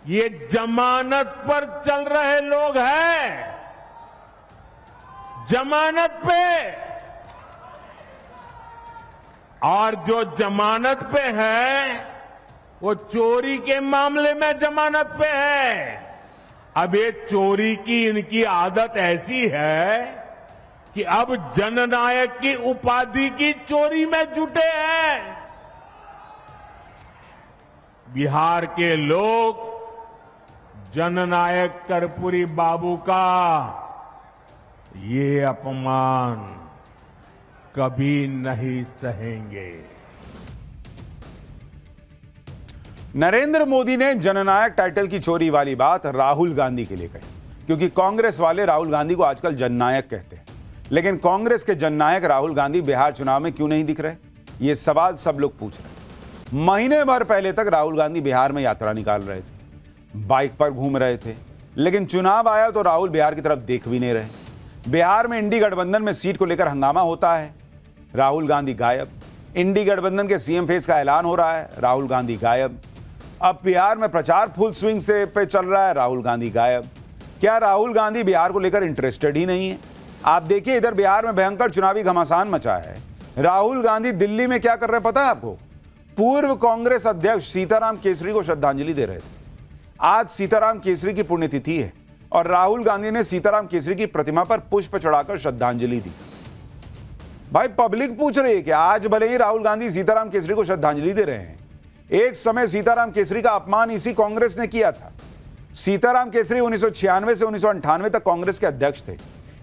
ये जमानत पर चल रहे लोग हैं, जमानत पे, और जो जमानत पे है वो चोरी के मामले में जमानत पे है। अब ये चोरी की इनकी आदत ऐसी है कि अब जननायक की उपाधि की चोरी में जुटे हैं। बिहार के लोग जननायक कर्पूरी बाबू का ये अपमान कभी नहीं सहेंगे। नरेंद्र मोदी ने जननायक टाइटल की चोरी वाली बात राहुल गांधी के लिए कही, क्योंकि कांग्रेस वाले राहुल गांधी को आजकल जननायक कहते हैं। लेकिन कांग्रेस के जननायक राहुल गांधी बिहार चुनाव में क्यों नहीं दिख रहे, ये सवाल सब लोग पूछ रहे हैं। महीने भर पहले तक राहुल गांधी बिहार में यात्रा निकाल रहे थे, बाइक पर घूम रहे थे, लेकिन चुनाव आया तो राहुल बिहार की तरफ देख भी नहीं रहे। बिहार में इंडी गठबंधन में सीट को लेकर हंगामा होता है, राहुल गांधी गायब। इंडी गठबंधन के सीएम फेस का ऐलान हो रहा है, राहुल गांधी गायब। अब बिहार में प्रचार फुल स्विंग से पे चल रहा है, राहुल गांधी गायब। क्या राहुल गांधी बिहार को लेकर इंटरेस्टेड ही नहीं है? आप देखिए, इधर बिहार में भयंकर चुनावी घमासान मचा है। राहुल गांधी दिल्ली में क्या कर रहे पता है आपको? पूर्व कांग्रेस अध्यक्ष सीताराम केसरी को श्रद्धांजलि दे रहे थे। आज सीताराम केसरी की पुण्यतिथि है और राहुल गांधी ने सीताराम केसरी की प्रतिमा पर पुष्प चढ़ाकर श्रद्धांजलि दी। भाई, पब्लिक पूछ रही है कि आज भले ही राहुल गांधी सीताराम केसरी को श्रद्धांजलि दे रहे हैं, एक समय सीताराम केसरी का अपमान इसी कांग्रेस ने किया था। सीताराम केसरी 1996 से 1998 तक कांग्रेस के अध्यक्ष थे।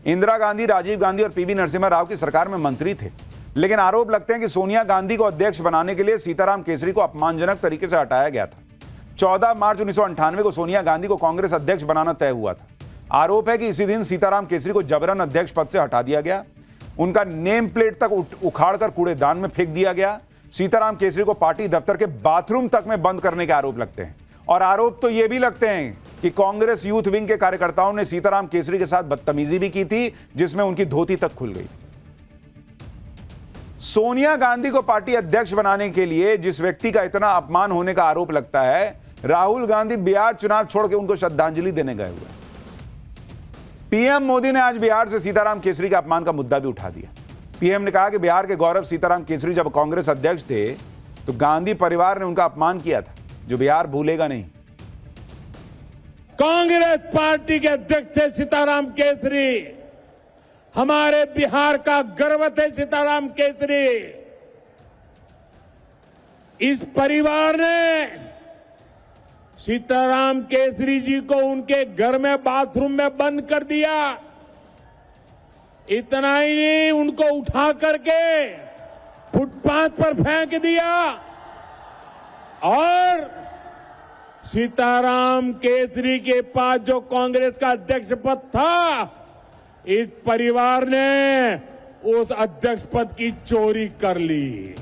इंदिरा गांधी, राजीव गांधी और पीवी नरसिम्हा राव की सरकार में मंत्री थे। लेकिन आरोप लगते हैं कि सोनिया गांधी को अध्यक्ष बनाने के लिए सीताराम केसरी को अपमानजनक तरीके से हटाया गया था। 14 मार्च 1998 को सोनिया गांधी को कांग्रेस अध्यक्ष बनाना तय हुआ था। आरोप है कि इसी दिन सीताराम केसरी को जबरन अध्यक्ष पद से हटा दिया गया। उनका नेम प्लेट तक उखाड़कर कूड़ेदान में फेंक दिया गया। सीताराम केसरी को पार्टी दफ्तर के बाथरूम तक में बंद करने के आरोप लगते हैं। और आरोप तो यह भी लगते हैं कि कांग्रेस यूथ विंग के कार्यकर्ताओं ने सीताराम केसरी के साथ बदतमीजी भी की थी, जिसमें उनकी धोती तक खुल गई। सोनिया गांधी को पार्टी अध्यक्ष बनाने के लिए जिस व्यक्ति का इतना अपमान होने का आरोप लगता है, राहुल गांधी बिहार चुनाव छोड़ के उनको श्रद्धांजलि देने गए हुए। पीएम मोदी ने आज बिहार से सीताराम केसरी के अपमान का मुद्दा भी उठा दिया। पीएम ने कहा कि बिहार के गौरव सीताराम केसरी जब कांग्रेस अध्यक्ष थे तो गांधी परिवार ने उनका अपमान किया था, जो बिहार भूलेगा नहीं। कांग्रेस पार्टी के अध्यक्ष थे सीताराम केसरी, हमारे बिहार का गर्व थे सीताराम केसरी। इस परिवार ने सीताराम केसरी जी को उनके घर में बाथरूम में बंद कर दिया। इतना ही नहीं, उनको उठा करके फुटपाथ पर फेंक दिया और सीताराम केसरी के पास जो कांग्रेस का अध्यक्ष पद था, इस परिवार ने उस अध्यक्ष पद की चोरी कर ली।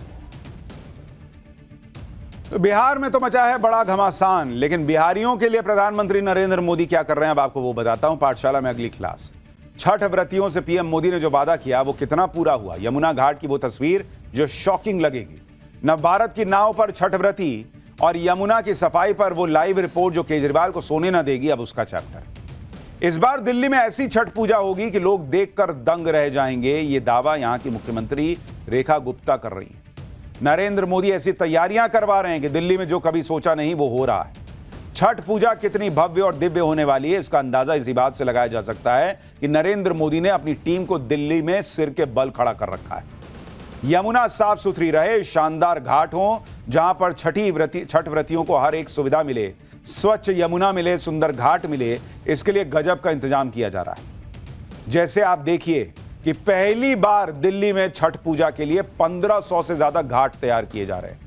तो बिहार में तो मचा है बड़ा घमासान, लेकिन बिहारियों के लिए प्रधानमंत्री नरेंद्र मोदी क्या कर रहे हैं अब आपको वो बताता हूं पाठशाला में अगली क्लास। छठ व्रतियों से पीएम मोदी ने जो वादा किया वो कितना पूरा हुआ, यमुना घाट की वो तस्वीर जो शॉकिंग लगेगी। नवभारत की नाव पर छठ व्रती और यमुना की सफाई पर वो लाइव रिपोर्ट जो केजरीवाल को सोने न देगी, अब उसका चैप्टर। इस बार दिल्ली में ऐसी छठ पूजा होगी कि लोग देखकर दंग रह जाएंगे, ये दावा यहां की मुख्यमंत्री रेखा गुप्ता कर रही है। नरेंद्र मोदी ऐसी तैयारियां करवा रहे हैं कि दिल्ली में जो कभी सोचा नहीं वो हो रहा है। छठ पूजा कितनी भव्य और दिव्य होने वाली है, इसका अंदाजा इसी बात से लगाया जा सकता है कि नरेंद्र मोदी ने अपनी टीम को दिल्ली में सिर के बल खड़ा कर रखा है। यमुना साफ सुथरी रहे, शानदार घाट हो जहां पर छठ व्रतियों को हर एक सुविधा मिले, स्वच्छ यमुना मिले, सुंदर घाट मिले, इसके लिए गजब का इंतजाम किया जा रहा है। जैसे आप देखिए कि पहली बार दिल्ली में छठ पूजा के लिए 1500 से ज्यादा घाट तैयार किए जा रहे हैं।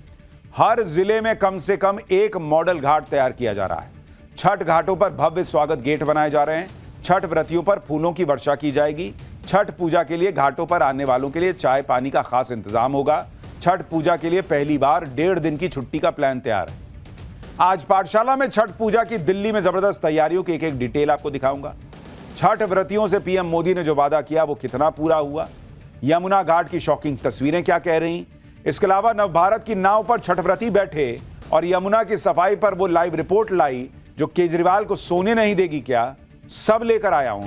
हर जिले में कम से कम एक मॉडल घाट तैयार किया जा रहा है। छठ घाटों पर भव्य स्वागत गेट बनाए जा रहे हैं। छठ व्रतियों पर फूलों की वर्षा की जाएगी। छठ पूजा के लिए घाटों पर आने वालों के लिए चाय पानी का खास इंतजाम होगा। छठ पूजा के लिए पहली बार 1.5 दिन की छुट्टी का प्लान तैयार है। आज पाठशाला में छठ पूजा की दिल्ली में जबरदस्त तैयारियों की एक डिटेल आपको दिखाऊंगा। छठ व्रतियों से पीएम मोदी ने जो वादा किया वो कितना पूरा हुआ, यमुना घाट की शॉकिंग तस्वीरें क्या कह रही। इसके अलावा नवभारत की नाव पर छठ व्रती बैठे और यमुना की सफाई पर वो लाइव रिपोर्ट लाई जो केजरीवाल को सोने नहीं देगी क्या, सब लेकर आया हूं।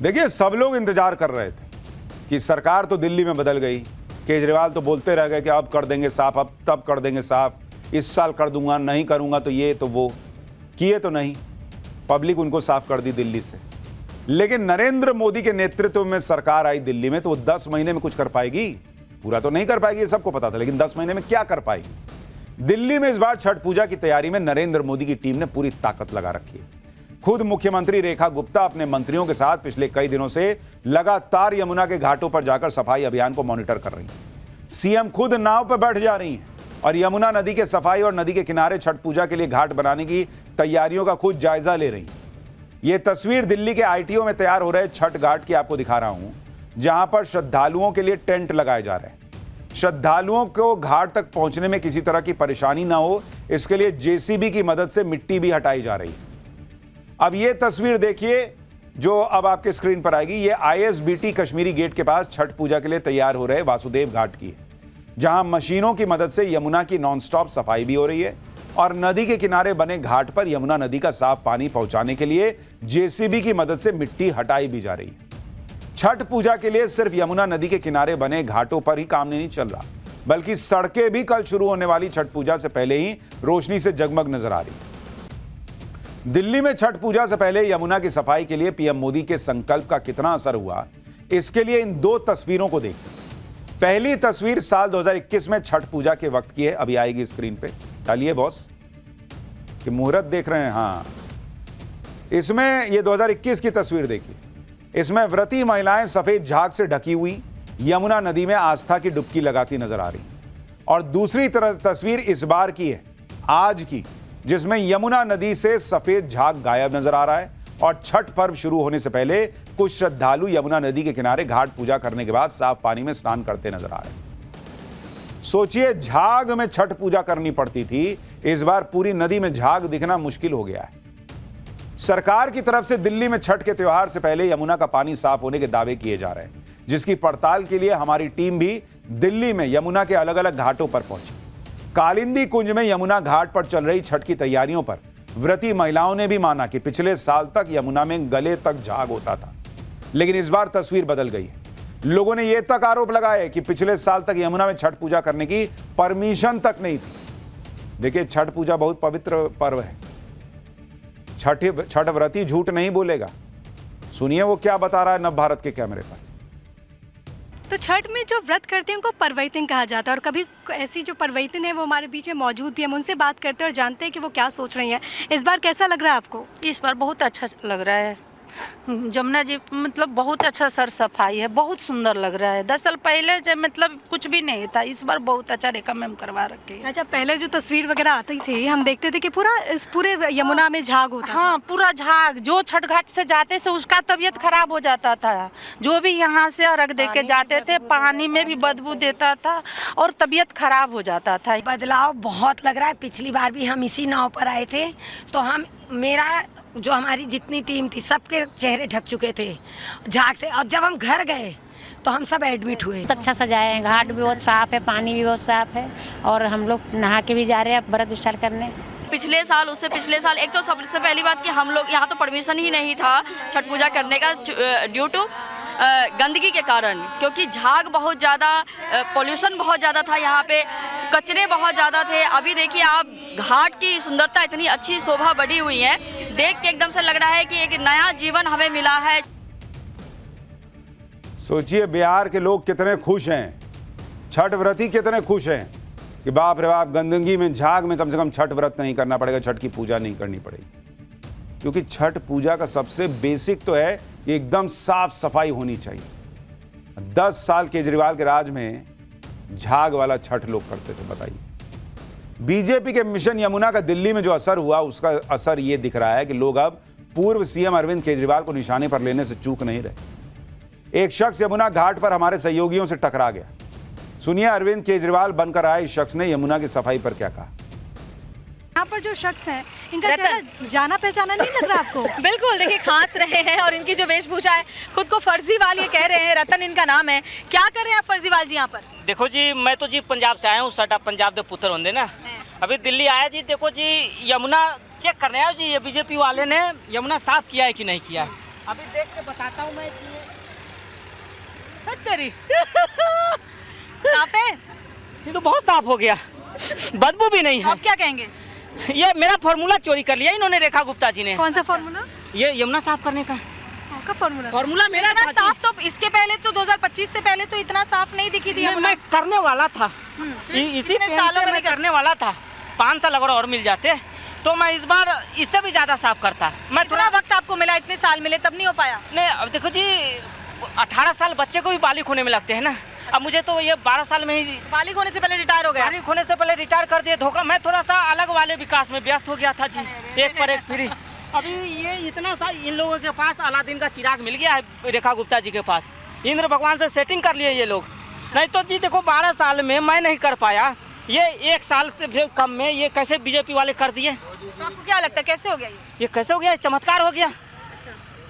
देखिए, सब लोग इंतजार कर रहे थे कि सरकार तो दिल्ली में बदल गई, केजरीवाल तो बोलते रह गए कि अब कर देंगे साफ, अब तब कर देंगे साफ, इस साल कर दूंगा, नहीं करूंगा तो ये तो वो, किए तो नहीं। पब्लिक उनको साफ कर दी दिल्ली से। लेकिन नरेंद्र मोदी के नेतृत्व में सरकार आई दिल्ली में तो वो 10 महीने में कुछ कर पाएगी? पूरा तो नहीं कर पाएगी, ये सबको पता था, लेकिन 10 महीने में क्या कर पाएगी? दिल्ली में इस बार छठ पूजा की तैयारी में नरेंद्र मोदी की टीम ने पूरी ताकत लगा रखी है। खुद मुख्यमंत्री रेखा गुप्ता अपने मंत्रियों के साथ पिछले कई दिनों से लगातार यमुना के घाटों पर जाकर सफाई अभियान को मॉनिटर कर रही हैं। सीएम खुद नाव पर बैठ जा रही हैं और यमुना नदी के सफाई और नदी के किनारे छठ पूजा के लिए घाट बनाने की तैयारियों का खुद जायजा ले रही हैं। ये तस्वीर दिल्ली के आईटीओ में तैयार हो रहे छठ घाट की आपको दिखा रहा हूं, जहां पर श्रद्धालुओं के लिए टेंट लगाए जा रहे हैं। श्रद्धालुओं को घाट तक पहुंचने में किसी तरह की परेशानी ना हो, इसके लिए जेसीबी की मदद से मिट्टी भी हटाई जा रही है। अब ये तस्वीर देखिए जो अब आपके स्क्रीन पर आएगी। ये आईएसबीटी कश्मीरी गेट के पास छठ पूजा के लिए तैयार हो रहे वासुदेव घाट की है, जहां मशीनों की मदद से यमुना की नॉनस्टॉप सफाई भी हो रही है और नदी के किनारे बने घाट पर यमुना नदी का साफ पानी पहुंचाने के लिए जेसीबी की मदद से मिट्टी हटाई भी जा रही है। छठ पूजा के लिए सिर्फ यमुना नदी के किनारे बने घाटों पर ही काम नहीं चल रहा, बल्कि सड़कें भी कल शुरू होने वाली छठ पूजा से पहले ही रोशनी से जगमग नजर आ रही है। दिल्ली में छठ पूजा से पहले यमुना की सफाई के लिए पीएम मोदी के संकल्प का कितना असर हुआ, इसके लिए इन 2 तस्वीरों को देखिए। पहली तस्वीर साल 2021 में छठ पूजा के वक्त की है, अभी आएगी स्क्रीन पे। डालिए बॉस कि मुहूर्त देख रहे हैं। हाँ, इसमें ये 2021 की तस्वीर देखिए। इसमें व्रती महिलाएं सफेद झाग से ढकी हुई यमुना नदी में आस्था की डुबकी लगाती नजर आ रही। और दूसरी तस्वीर इस बार की है, आज की, जिसमें यमुना नदी से सफेद झाग गायब नजर आ रहा है और छठ पर्व शुरू होने से पहले कुछ श्रद्धालु यमुना नदी के किनारे घाट पूजा करने के बाद साफ पानी में स्नान करते नजर आ रहे हैं। सोचिए, झाग में छठ पूजा करनी पड़ती थी, इस बार पूरी नदी में झाग दिखना मुश्किल हो गया है। सरकार की तरफ से दिल्ली में छठ के त्योहार से पहले यमुना का पानी साफ होने के दावे किए जा रहे हैं, जिसकी पड़ताल के लिए हमारी टीम भी दिल्ली में यमुना के अलग अलग घाटों पर पहुंची। कालिंदी कुंज में यमुना घाट पर चल रही छठ की तैयारियों पर व्रती महिलाओं ने भी माना कि पिछले साल तक यमुना में गले तक झाग होता था, लेकिन इस बार तस्वीर बदल गई है। लोगों ने यह तक आरोप लगाए कि पिछले साल तक यमुना में छठ पूजा करने की परमिशन तक नहीं थी। देखिए, छठ पूजा बहुत पवित्र पर्व है। छठ व्रती झूठ नहीं बोलेगा। सुनिए वो क्या बता रहा है नवभारत के कैमरे पर। तो छठ में जो व्रत करते हैं उनको परवैतिन कहा जाता है और कभी ऐसी जो परवैतिन है वो हमारे बीच में मौजूद भी, हम उनसे बात करते हैं और जानते हैं कि वो क्या सोच रही हैं। इस बार कैसा लग रहा है आपको? इस बार बहुत अच्छा लग रहा है। जमुना जी मतलब बहुत अच्छा सर सफाई है, बहुत सुंदर लग रहा है। 10 साल पहले जब मतलब कुछ भी नहीं था, इस बार बहुत अच्छा रेखा मैम करवा रखे हैं। अच्छा, पहले जो तस्वीर वगैरह आती थी हम देखते थे कि पूरे यमुना में झाग होता। हाँ, पूरा झाग। जो छठ घाट से जाते से उसका तबीयत खराब हो जाता था। जो भी यहाँ से अर्घ दे के जाते थे, पानी में भी बदबू देता था और तबीयत खराब हो जाता था। बदलाव बहुत लग रहा है। पिछली बार भी हम इसी नाव पर आए थे तो मेरा जो हमारी जितनी टीम थी सबके चेहरे ढक चुके थे झाग से, और जब हम घर गए तो हम सब एडमिट हुए। बहुत अच्छा सजाए हैं, घाट भी बहुत साफ है, पानी भी बहुत साफ है और हम लोग नहा के भी जा रहे हैं व्रत स्टार्ट करने। पिछले साल उससे पिछले साल एक तो सबसे पहली बात कि हम लोग यहाँ तो परमिशन ही नहीं था छठ पूजा करने का ड्यू टू गंदगी के कारण, क्योंकि झाग बहुत ज़्यादा, पोल्यूशन बहुत ज़्यादा था, यहाँ पे कचरे बहुत ज़्यादा थे। अभी देखिए आप, घाट की सुंदरता इतनी अच्छी शोभा बढ़ी हुई है, देख के एकदम से लग रहा है कि एक नया जीवन हमें मिला है। सोचिए बिहार के लोग कितने खुश हैं, छठ व्रती कितने खुश हैं कि बाप रे बाप, गंदगी में झाग में कम से कम छठ व्रत नहीं करना पड़ेगा, छठ की पूजा नहीं करनी पड़ेगी। क्योंकि छठ पूजा का सबसे बेसिक तो है कि एकदम साफ सफाई होनी चाहिए। 10 साल केजरीवाल के राज में झाग वाला छठ लोग करते थे? बताइए। बीजेपी के मिशन यमुना का दिल्ली में जो असर हुआ, उसका असर ये दिख रहा है कि लोग अब पूर्व सीएम अरविंद केजरीवाल को निशाने पर लेने से चूक नहीं रहे। एक शख्स यमुना घाट पर हमारे सहयोगियों से टकरा गया। सुनिए अरविंद केजरीवाल बनकर आए इस शख्स ने यमुना की सफाई पर क्या कहा। यहाँ पर जो शख्स हैं, इनका चेहरा जाना पहचाना नहीं लग रहा आपको? बिल्कुल, देखिए खांस रहे हैं और इनकी जो वेशभूषा है, खुद को फर्जीवाल ये कह रहे हैं। रतन इनका नाम है। क्या कर रहे हैं आप फर्जीवाल जी यहाँ पर? देखो जी, मैं तो जी पंजाब से आया हूँ, सटा पंजाब के पुत्र होंगे ना। अभी दिल्ली आया जी, देखो जी यमुना चेक करने आया जी, ये बीजेपी वाले ने यमुना साफ किया है कि नहीं किया है। अभी देख के बताता हूँ मैं कि तेरी साफ है, ये तो बहुत साफ हो गया, बदबू भी नहीं है। अब क्या कहेंगे? ये मेरा फॉर्मूला चोरी कर लिया इन्होंने, रेखा गुप्ता जी ने। कौन सा फॉर्मूला? ये यमुना साफ करने का फॉर्मूला मेरा इतना साफ तो इसके पहले तो 2025 से पहले तो इतना साफ नहीं दिखी थी। मैं करने वाला था, इसी सालों में करने वाला था। 5 साल अगर और मिल जाते तो मैं इस बार इससे भी ज्यादा साफ करता। मैं थोड़ा वक्त आपको मिला, इतने साल मिले तब नहीं हो पाया? नहीं, अब देखो जी 18 साल बच्चे को भी बालिग होने में लगते हैं ना। अब मुझे तो ये 12 साल में ही बालिग होने से पहले रिटायर हो गया। बालिग होने से पहले रिटायर कर दिए, धोखा। मैं थोड़ा सा अलग वाले विकास में व्यस्त हो गया था जी, एक पर एक फ्री। अभी ये इतना सा इन लोगों के पास अलादीन का चिराग मिल गया है, रेखा गुप्ता जी के पास। इंद्र भगवान से सेटिंग कर लिए ये लोग। नहीं तो जी देखो 12 साल में मैं नहीं कर पाया, ये 1 साल से भी कम में ये कैसे बीजेपी वाले कर दिए। तो आपको क्या लगता है कैसे हो गया ये कैसे हो गया? चमत्कार हो गया।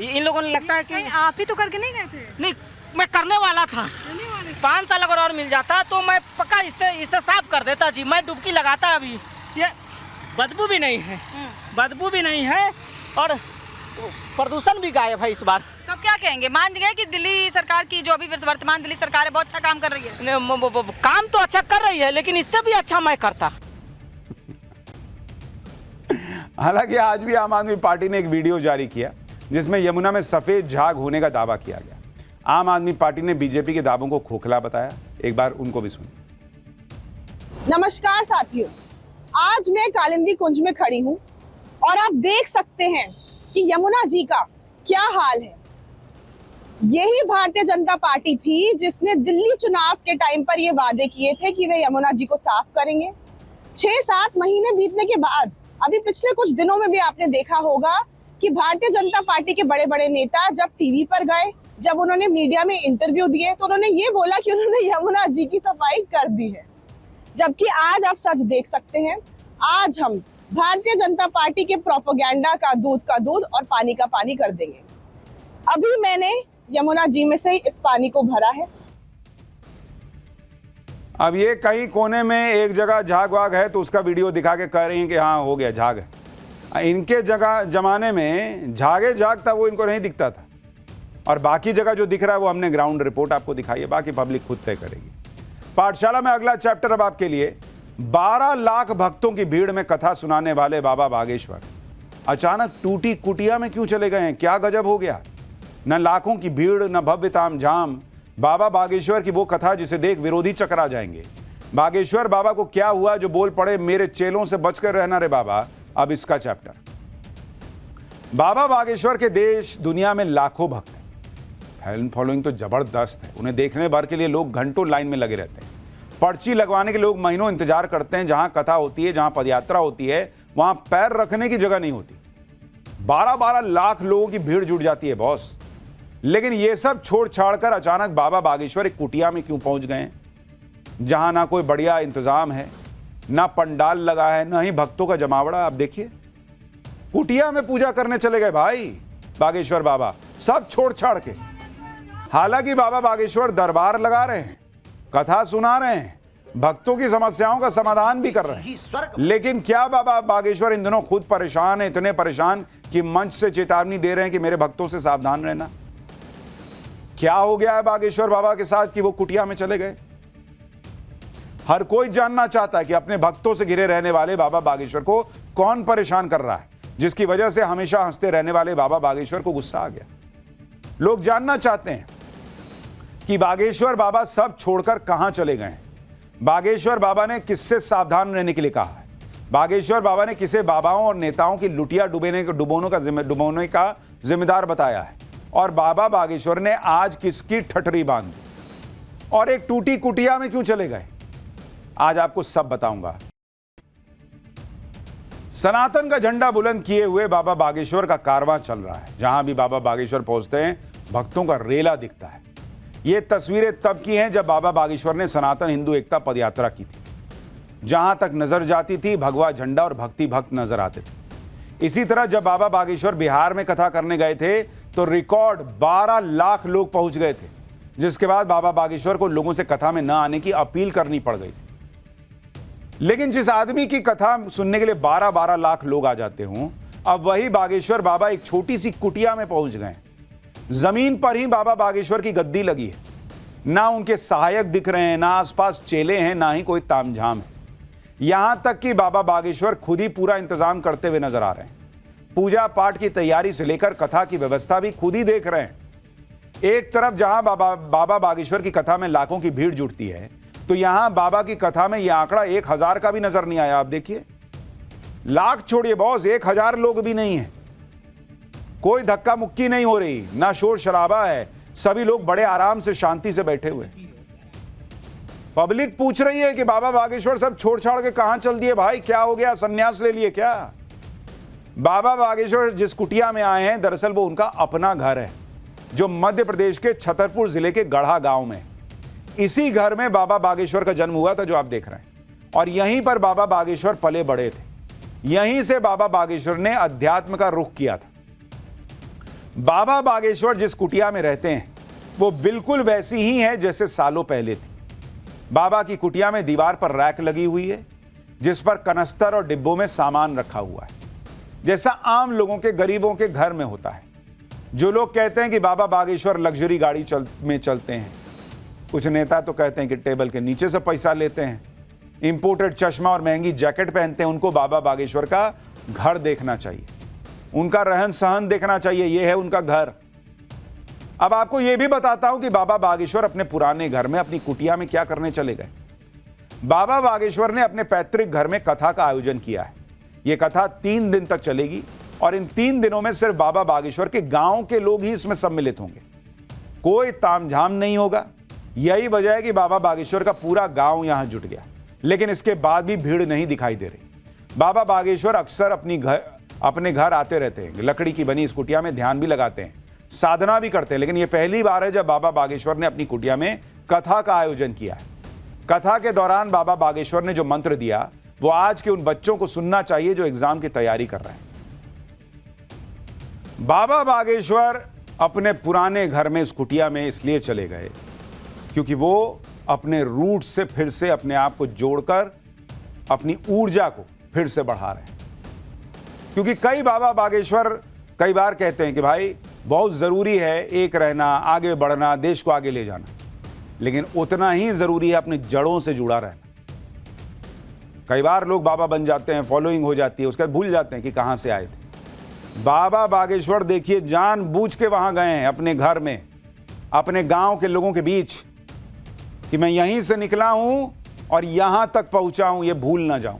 इन लोगों ने लगता है कि आप ही तो करके नहीं गए थे? नहीं, मैं करने वाला था। 5 साल अगर और मिल जाता तो मैं पक्का इससे साफ कर देता जी। मैं डुबकी लगाता। अभी ये बदबू भी नहीं है, बदबू भी नहीं है और प्रदूषण भी गायब है इस बार। तो अब क्या कहेंगे? मान गए कि दिल्ली सरकार की जो अभी वर्तमान दिल्ली सरकार है बहुत अच्छा काम कर रही है? काम तो अच्छा कर रही है, लेकिन इससे भी अच्छा मैं करता। हालांकि आज भी आम आदमी पार्टी ने एक वीडियो जारी किया जिसमें यमुना में सफेद झाग होने का दावा किया गया। आम आदमी पार्टी ने बीजेपी के दावों को खोखला बताया। एक बार उनको भी सुनिए। नमस्कार साथियों, आज मैं कालिंदी कुंज में खड़ी हूँ और आप देख सकते हैं कि यमुना जी का क्या हाल है। यही भारतीय जनता पार्टी थी जिसने दिल्ली चुनाव के टाइम पर ये वादे किए थे कि वे यमुना जी को साफ करेंगे। 6-7 महीने बीतने के बाद अभी पिछले कुछ दिनों में भी आपने देखा होगा कि भारतीय जनता पार्टी के बड़े बड़े नेता जब टीवी पर गए, जब उन्होंने मीडिया में इंटरव्यू दिए, तो उन्होंने ये बोला कि उन्होंने यमुना जी की सफाई कर दी है। जबकि आज आप सच देख सकते हैं, आज हम भारतीय जनता पार्टी के प्रोपेगेंडा का दूध और पानी का पानी कर देंगे। अभी मैंने यमुना जी में से इस पानी को भरा है। अब ये कहीं कोने में एक जगह झाग वाग है तो उसका वीडियो दिखा के कह रही हैं कि हाँ हो गया झाग है। इनके जगह जमाने में झाग था, वो इनको नहीं दिखता था। और बाकी जगह जो दिख रहा है वो हमने ग्राउंड रिपोर्ट आपको दिखाई है, बाकी पब्लिक खुद तय करेगी। पाठशाला में अगला चैप्टर अब आपके लिए 12 लाख भक्तों की भीड़ में कथा सुनाने वाले बाबा बागेश्वर अचानक टूटी कुटिया में क्यों चले गए हैं? क्या गजब हो गया? न लाखों की भीड़, न भव्य तामझाम, बाबा बागेश्वर की वो कथा जिसे देख विरोधी चकरा जाएंगे। बागेश्वर बाबा को क्या हुआ जो बोल पड़े मेरे चेलों से बचकर रहना रे बाबा। अब इसका चैप्टर। बाबा बागेश्वर के देश दुनिया में लाखों भक्त हैं। फैन फॉलोइंग तो जबरदस्त है। उन्हें देखने भर के लिए लोग घंटों लाइन में लगे रहते हैं। पर्ची लगवाने के लोग महीनों इंतजार करते हैं। जहां कथा होती है, जहां पदयात्रा होती है, वहां पैर रखने की जगह नहीं होती। 12-12 लाख लोगों की भीड़ जुट जाती है बॉस। लेकिन ये सब छोड़ छाड़ कर अचानक बाबा बागेश्वर एक कुटिया में क्यों पहुंच गए, जहां ना कोई बढ़िया इंतजाम है, ना पंडाल लगा है, ना ही भक्तों का जमावड़ा। आप देखिए, कुटिया में पूजा करने चले गए भाई बागेश्वर बाबा, सब छोड़ छाड़ के। हालांकि बाबा बागेश्वर दरबार लगा रहे हैं, कथा सुना रहे हैं, भक्तों की समस्याओं का समाधान भी कर रहे हैं। लेकिन क्या बाबा बागेश्वर इन दिनों खुद परेशान है? इतने परेशान कि मंच से चेतावनी दे रहे हैं कि मेरे भक्तों से सावधान रहना। क्या हो गया है बागेश्वर बाबा के साथ कि वो कुटिया में चले गए? हर कोई जानना चाहता है कि अपने भक्तों से घिरे रहने वाले बाबा बागेश्वर को कौन परेशान कर रहा है, जिसकी वजह से हमेशा हंसते रहने वाले बाबा बागेश्वर को गुस्सा आ गया। लोग जानना चाहते हैं कि बागेश्वर बाबा सब छोड़कर कहां चले गए हैं। बागेश्वर बाबा ने किससे सावधान रहने के लिए कहा है? बागेश्वर बाबा ने किसे बाबाओं और नेताओं की लुटिया डुबोने का जिम्मेदार बताया है? और बाबा बागेश्वर ने आज किसकी ठठरी बांध दी? और एक टूटी कुटिया में क्यों चले गए? आज आपको सब बताऊंगा। सनातन का झंडा बुलंद किए हुए बाबा बागेश्वर का कारवां चल रहा है। जहां भी बाबा बागेश्वर पहुंचते हैं, भक्तों का रेला दिखता है। ये तस्वीरें तब की हैं जब बाबा बागेश्वर ने सनातन हिंदू एकता पदयात्रा की थी। जहां तक नजर जाती थी, भगवा झंडा और भक्ति भक्त नजर आते थे। इसी तरह जब बाबा बागेश्वर बिहार में कथा करने गए थे तो रिकॉर्ड 12 लाख लोग पहुंच गए थे, जिसके बाद बाबा बागेश्वर को लोगों से कथा में न आने की अपील करनी पड़ गई थी। लेकिन जिस आदमी की कथा सुनने के लिए 12-12 लाख लोग आ जाते हों, अब वही बागेश्वर बाबा एक छोटी सी कुटिया में पहुंच गए। जमीन पर ही बाबा बागेश्वर की गद्दी लगी है। ना उनके सहायक दिख रहे हैं, ना आसपास चेले हैं, ना ही कोई तामझाम है। यहां तक कि बाबा बागेश्वर खुद ही पूरा इंतजाम करते हुए नजर आ रहे हैं। पूजा पाठ की तैयारी से लेकर कथा की व्यवस्था भी खुद ही देख रहे हैं। एक तरफ जहां बाबा बागेश्वर की कथा में लाखों की भीड़ जुटती है, तो यहां बाबा की कथा में यह आंकड़ा 1000 का भी नजर नहीं आया। आप देखिए, लाख छोड़िए बॉस, 1000 लोग भी नहीं है। कोई धक्का मुक्की नहीं हो रही, ना शोर शराबा है। सभी लोग बड़े आराम से शांति से बैठे हुए। पब्लिक पूछ रही है कि बाबा बागेश्वर सब छोड़ छाड़ के कहां चल दिए भाई, क्या हो गया, संन्यास ले लिए क्या? बाबा बागेश्वर जिस कुटिया में आए हैं, दरअसल वो उनका अपना घर है, जो मध्य प्रदेश के छतरपुर जिले के गढ़ा गांव में। इसी घर में बाबा बागेश्वर का जन्म हुआ था, जो आप देख रहे हैं, और यहीं पर बाबा बागेश्वर पले बड़े थे। यहीं से बाबा बागेश्वर ने अध्यात्म का रुख किया था। बाबा बागेश्वर जिस कुटिया में रहते हैं, वो बिल्कुल वैसी ही है जैसे सालों पहले थी। बाबा की कुटिया में दीवार पर रैक लगी हुई है, जिस पर कनस्तर और डिब्बों में सामान रखा हुआ है, जैसा आम लोगों के, गरीबों के घर में होता है। जो लोग कहते हैं कि बाबा बागेश्वर लग्जरी गाड़ी में चलते हैं, कुछ नेता तो कहते हैं कि टेबल के नीचे से पैसा लेते हैं, इंपोर्टेड चश्मा और महंगी जैकेट पहनते हैं, उनको बाबा बागेश्वर का घर देखना चाहिए, उनका रहन सहन देखना चाहिए। यह है उनका घर। अब आपको यह भी बताता हूं कि बाबा बागेश्वर अपने पुराने घर में, अपनी कुटिया में क्या करने चले गए। बाबा बागेश्वर ने अपने पैतृक घर में कथा का आयोजन किया है। यह कथा 3 दिन तक चलेगी और इन 3 दिनों में सिर्फ बाबा बागेश्वर के गांव के लोग ही इसमें सम्मिलित होंगे। कोई तामझाम नहीं होगा। यही वजह है कि बाबा बागेश्वर का पूरा गांव यहां जुट गया। लेकिन इसके बाद भी भीड़ नहीं दिखाई दे रही। बाबा बागेश्वर अक्सर अपने घर आते रहते हैं। लकड़ी की बनी इस कुटिया में ध्यान भी लगाते हैं, साधना भी करते हैं। लेकिन यह पहली बार है जब बाबा बागेश्वर ने अपनी कुटिया में कथा का आयोजन किया है। कथा के दौरान बाबा बागेश्वर ने जो मंत्र दिया, वो आज के उन बच्चों को सुनना चाहिए जो एग्जाम की तैयारी कर रहे हैं। बाबा बागेश्वर अपने पुराने घर में, इस कुटिया में इसलिए चले गए क्योंकि वो अपने रूट से फिर से अपने आप को जोड़कर अपनी ऊर्जा को फिर से बढ़ा रहे हैं। क्योंकि कई बाबा बागेश्वर कई बार कहते हैं कि भाई बहुत ज़रूरी है एक रहना, आगे बढ़ना, देश को आगे ले जाना, लेकिन उतना ही ज़रूरी है अपनी जड़ों से जुड़ा रहना। कई बार लोग बाबा बन जाते हैं, फॉलोइंग हो जाती है, उसके बाद भूल जाते हैं कि कहाँ से आए थे। बाबा बागेश्वर देखिए जानबूझ के वहाँ गए हैं, अपने घर में, अपने गांव के लोगों के बीच, कि मैं यहीं से निकला हूं और यहां तक पहुंचा हूं, ये भूल ना जाऊं।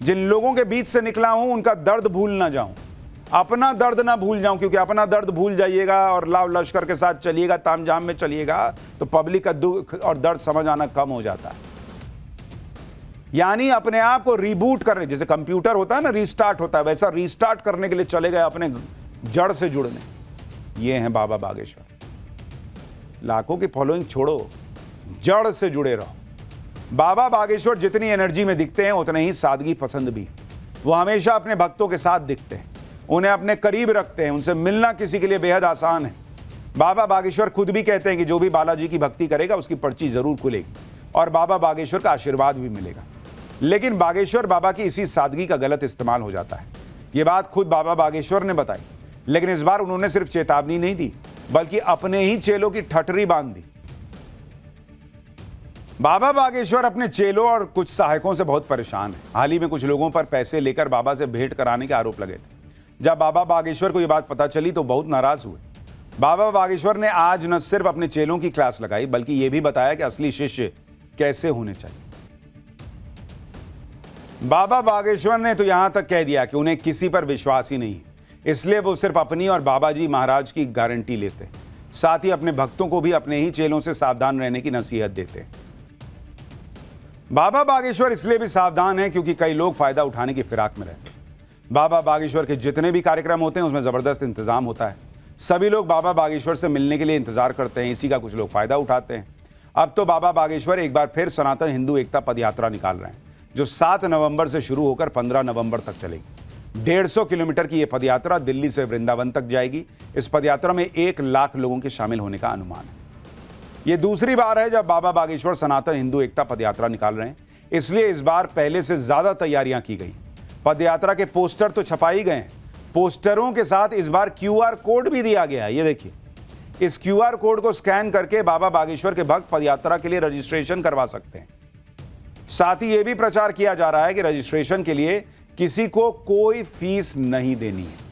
जिन लोगों के बीच से निकला हूं उनका दर्द भूल ना जाऊं, अपना दर्द ना भूल जाऊं। क्योंकि अपना दर्द भूल जाइएगा और लाव लश्कर के साथ चलिएगा, तामझाम में चलिएगा, तो पब्लिक का दुख और दर्द समझ आना कम हो जाता है। यानी अपने आप को रिबूट करने, जैसे कंप्यूटर होता है ना, रीस्टार्ट होता है, वैसा रीस्टार्ट करने के लिए चले गए अपने जड़ से जुड़ने। ये हैं बाबा बागेश्वर। लाखों की फॉलोइंग छोड़ो, जड़ से जुड़े रहो। बाबा बागेश्वर जितनी एनर्जी में दिखते हैं, उतने ही सादगी पसंद भी। वो हमेशा अपने भक्तों के साथ दिखते हैं, उन्हें अपने करीब रखते हैं। उनसे मिलना किसी के लिए बेहद आसान है। बाबा बागेश्वर खुद भी कहते हैं कि जो भी बालाजी की भक्ति करेगा उसकी पर्ची जरूर खुलेगी और बाबा बागेश्वर का आशीर्वाद भी मिलेगा। लेकिन बागेश्वर बाबा की इसी सादगी का गलत इस्तेमाल हो जाता है। ये बात खुद बाबा बागेश्वर ने बताई। लेकिन इस बार उन्होंने सिर्फ चेतावनी नहीं दी, बल्कि अपने ही चेलों की ठठरी बांध दी। बाबा बागेश्वर अपने चेलों और कुछ सहायकों से बहुत परेशान है। हाल ही में कुछ लोगों पर पैसे लेकर बाबा से भेंट कराने के आरोप लगे थे। जब बाबा बागेश्वर को यह बात पता चली तो बहुत नाराज हुए। बाबा बागेश्वर ने आज न सिर्फ अपने चेलों की क्लास लगाई, बल्कि यह भी बताया कि असली शिष्य कैसे होने चाहिए। बाबा बागेश्वर ने तो यहां तक कह दिया कि उन्हें किसी पर विश्वास ही नहीं है, इसलिए वो सिर्फ अपनी और बाबा जी महाराज की गारंटी लेते हैं। साथ ही अपने भक्तों को भी अपने ही चेलों से सावधान रहने की नसीहत देते हैं। बाबा बागेश्वर इसलिए भी सावधान है क्योंकि कई लोग फायदा उठाने की फिराक में रहते हैं। बाबा बागेश्वर के जितने भी कार्यक्रम होते हैं उसमें जबरदस्त इंतजाम होता है। सभी लोग बाबा बागेश्वर से मिलने के लिए इंतजार करते हैं, इसी का कुछ लोग फायदा उठाते हैं। अब तो बाबा बागेश्वर एक बार फिर सनातन हिंदू एकता पदयात्रा निकाल रहे हैं, जो 7 नवंबर से शुरू होकर 15 नवंबर तक चलेगी। 150 किलोमीटर की यह पदयात्रा दिल्ली से वृंदावन तक जाएगी। इस पदयात्रा में 1 लाख लोगों के शामिल होने का अनुमान है। यह दूसरी बार है जब बाबा बागेश्वर सनातन हिंदू एकता पदयात्रा निकाल रहे हैं, इसलिए इस बार पहले से ज्यादा तैयारियां की गई। पदयात्रा के पोस्टर तो छपा ही गए, पोस्टरों के साथ इस बार QR कोड भी दिया गया है। ये देखिए, इस QR कोड को स्कैन करके बाबा बागेश्वर के भक्त पदयात्रा के लिए रजिस्ट्रेशन करवा सकते हैं। साथ ही यह भी प्रचार किया जा रहा है कि रजिस्ट्रेशन के लिए किसी को कोई फीस नहीं देनी है।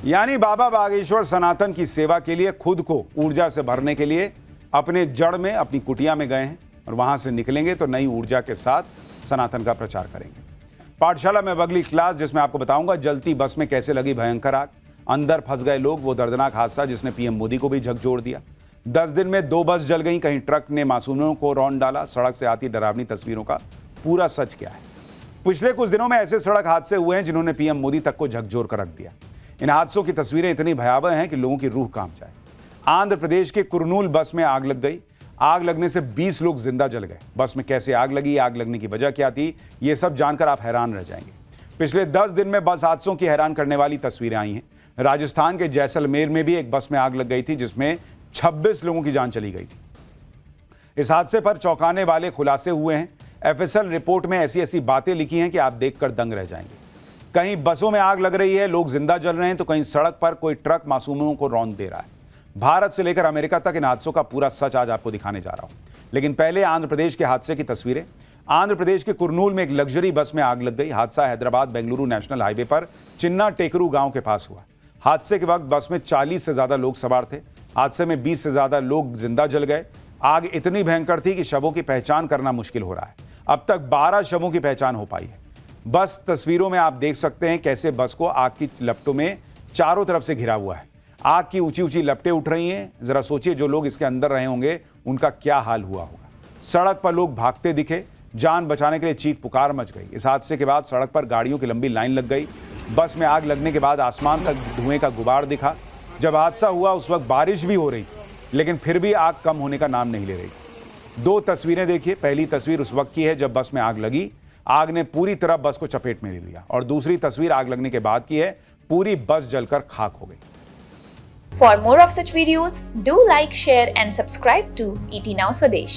यानी बाबा बागेश्वर सनातन की सेवा के लिए खुद को ऊर्जा से भरने के लिए अपने जड़ में, अपनी कुटिया में गए हैं और वहां से निकलेंगे तो नई ऊर्जा के साथ सनातन का प्रचार करेंगे। पाठशाला में अगली क्लास जिसमें आपको बताऊंगा जलती बस में कैसे लगी भयंकर आग, अंदर फंस गए लोग, वो दर्दनाक हादसा जिसने पीएम मोदी को भी झकझोर दिया। 10 दिन में 2 बस जल गई, कहीं ट्रक ने मासूमों को रौंद डाला। सड़क से आती डरावनी तस्वीरों का पूरा सच क्या है? पिछले कुछ दिनों में ऐसे सड़क हादसे हुए हैं जिन्होंने पीएम मोदी तक को झकझोर कर रख दिया। इन हादसों की तस्वीरें इतनी भयावह हैं कि लोगों की रूह कांप जाए। आंध्र प्रदेश के कुरनूल बस में आग लग गई। आग लगने से 20 लोग जिंदा जल गए। बस में कैसे आग लगी, आग लगने की वजह क्या थी, ये सब जानकर आप हैरान रह जाएंगे। पिछले 10 दिन में बस हादसों की हैरान करने वाली तस्वीरें आई हैं। राजस्थान के जैसलमेर में भी एक बस में आग लग गई थी जिसमें 26 लोगों की जान चली गई थी। इस हादसे पर चौंकाने वाले खुलासे हुए हैं। FSL रिपोर्ट में ऐसी ऐसी बातें लिखी हैं कि आप देखकर दंग रह जाएंगे। कहीं बसों में आग लग रही है, लोग जिंदा जल रहे हैं, तो कहीं सड़क पर कोई ट्रक मासूमों को रौंद दे रहा है। भारत से लेकर अमेरिका तक इन हादसों का पूरा सच आज आपको दिखाने जा रहा हूं। लेकिन पहले आंध्र प्रदेश के हादसे की तस्वीरें। आंध्र प्रदेश के कुरनूल में एक लग्जरी बस में आग लग गई। हादसा हैदराबाद बेंगलुरु नेशनल हाईवे पर चिन्ना टेकरू गांव के पास हुआ। हादसे के वक्त बस में 40 से ज्यादा लोग सवार थे। हादसे में 20 से ज्यादा लोग जिंदा जल गए। आग इतनी भयंकर थी कि शवों की पहचान करना मुश्किल हो रहा है। अब तक 12 शवों की पहचान हो पाई है। बस तस्वीरों में आप देख सकते हैं कैसे बस को आग की लपटों में चारों तरफ से घिरा हुआ है। आग की ऊंची ऊंची लपटें उठ रही हैं। जरा सोचिए जो लोग इसके अंदर रहे होंगे उनका क्या हाल हुआ होगा। सड़क पर लोग भागते दिखे, जान बचाने के लिए चीख पुकार मच गई। इस हादसे के बाद सड़क पर गाड़ियों की लंबी लाइन लग गई। बस में आग लगने के बाद आसमान तक धुएं का गुबार दिखा। जब हादसा हुआ उस वक्त बारिश भी हो रही थी, लेकिन फिर भी आग कम होने का नाम नहीं ले रही। 2 तस्वीरें देखिए। पहली तस्वीर उस वक्त की है जब बस में आग लगी, आग ने पूरी तरह बस को चपेट में ले लिया, और दूसरी तस्वीर आग लगने के बाद की है, पूरी बस जलकर खाक हो गई। For more of such videos, do like, share and subscribe to ET Now Swadesh.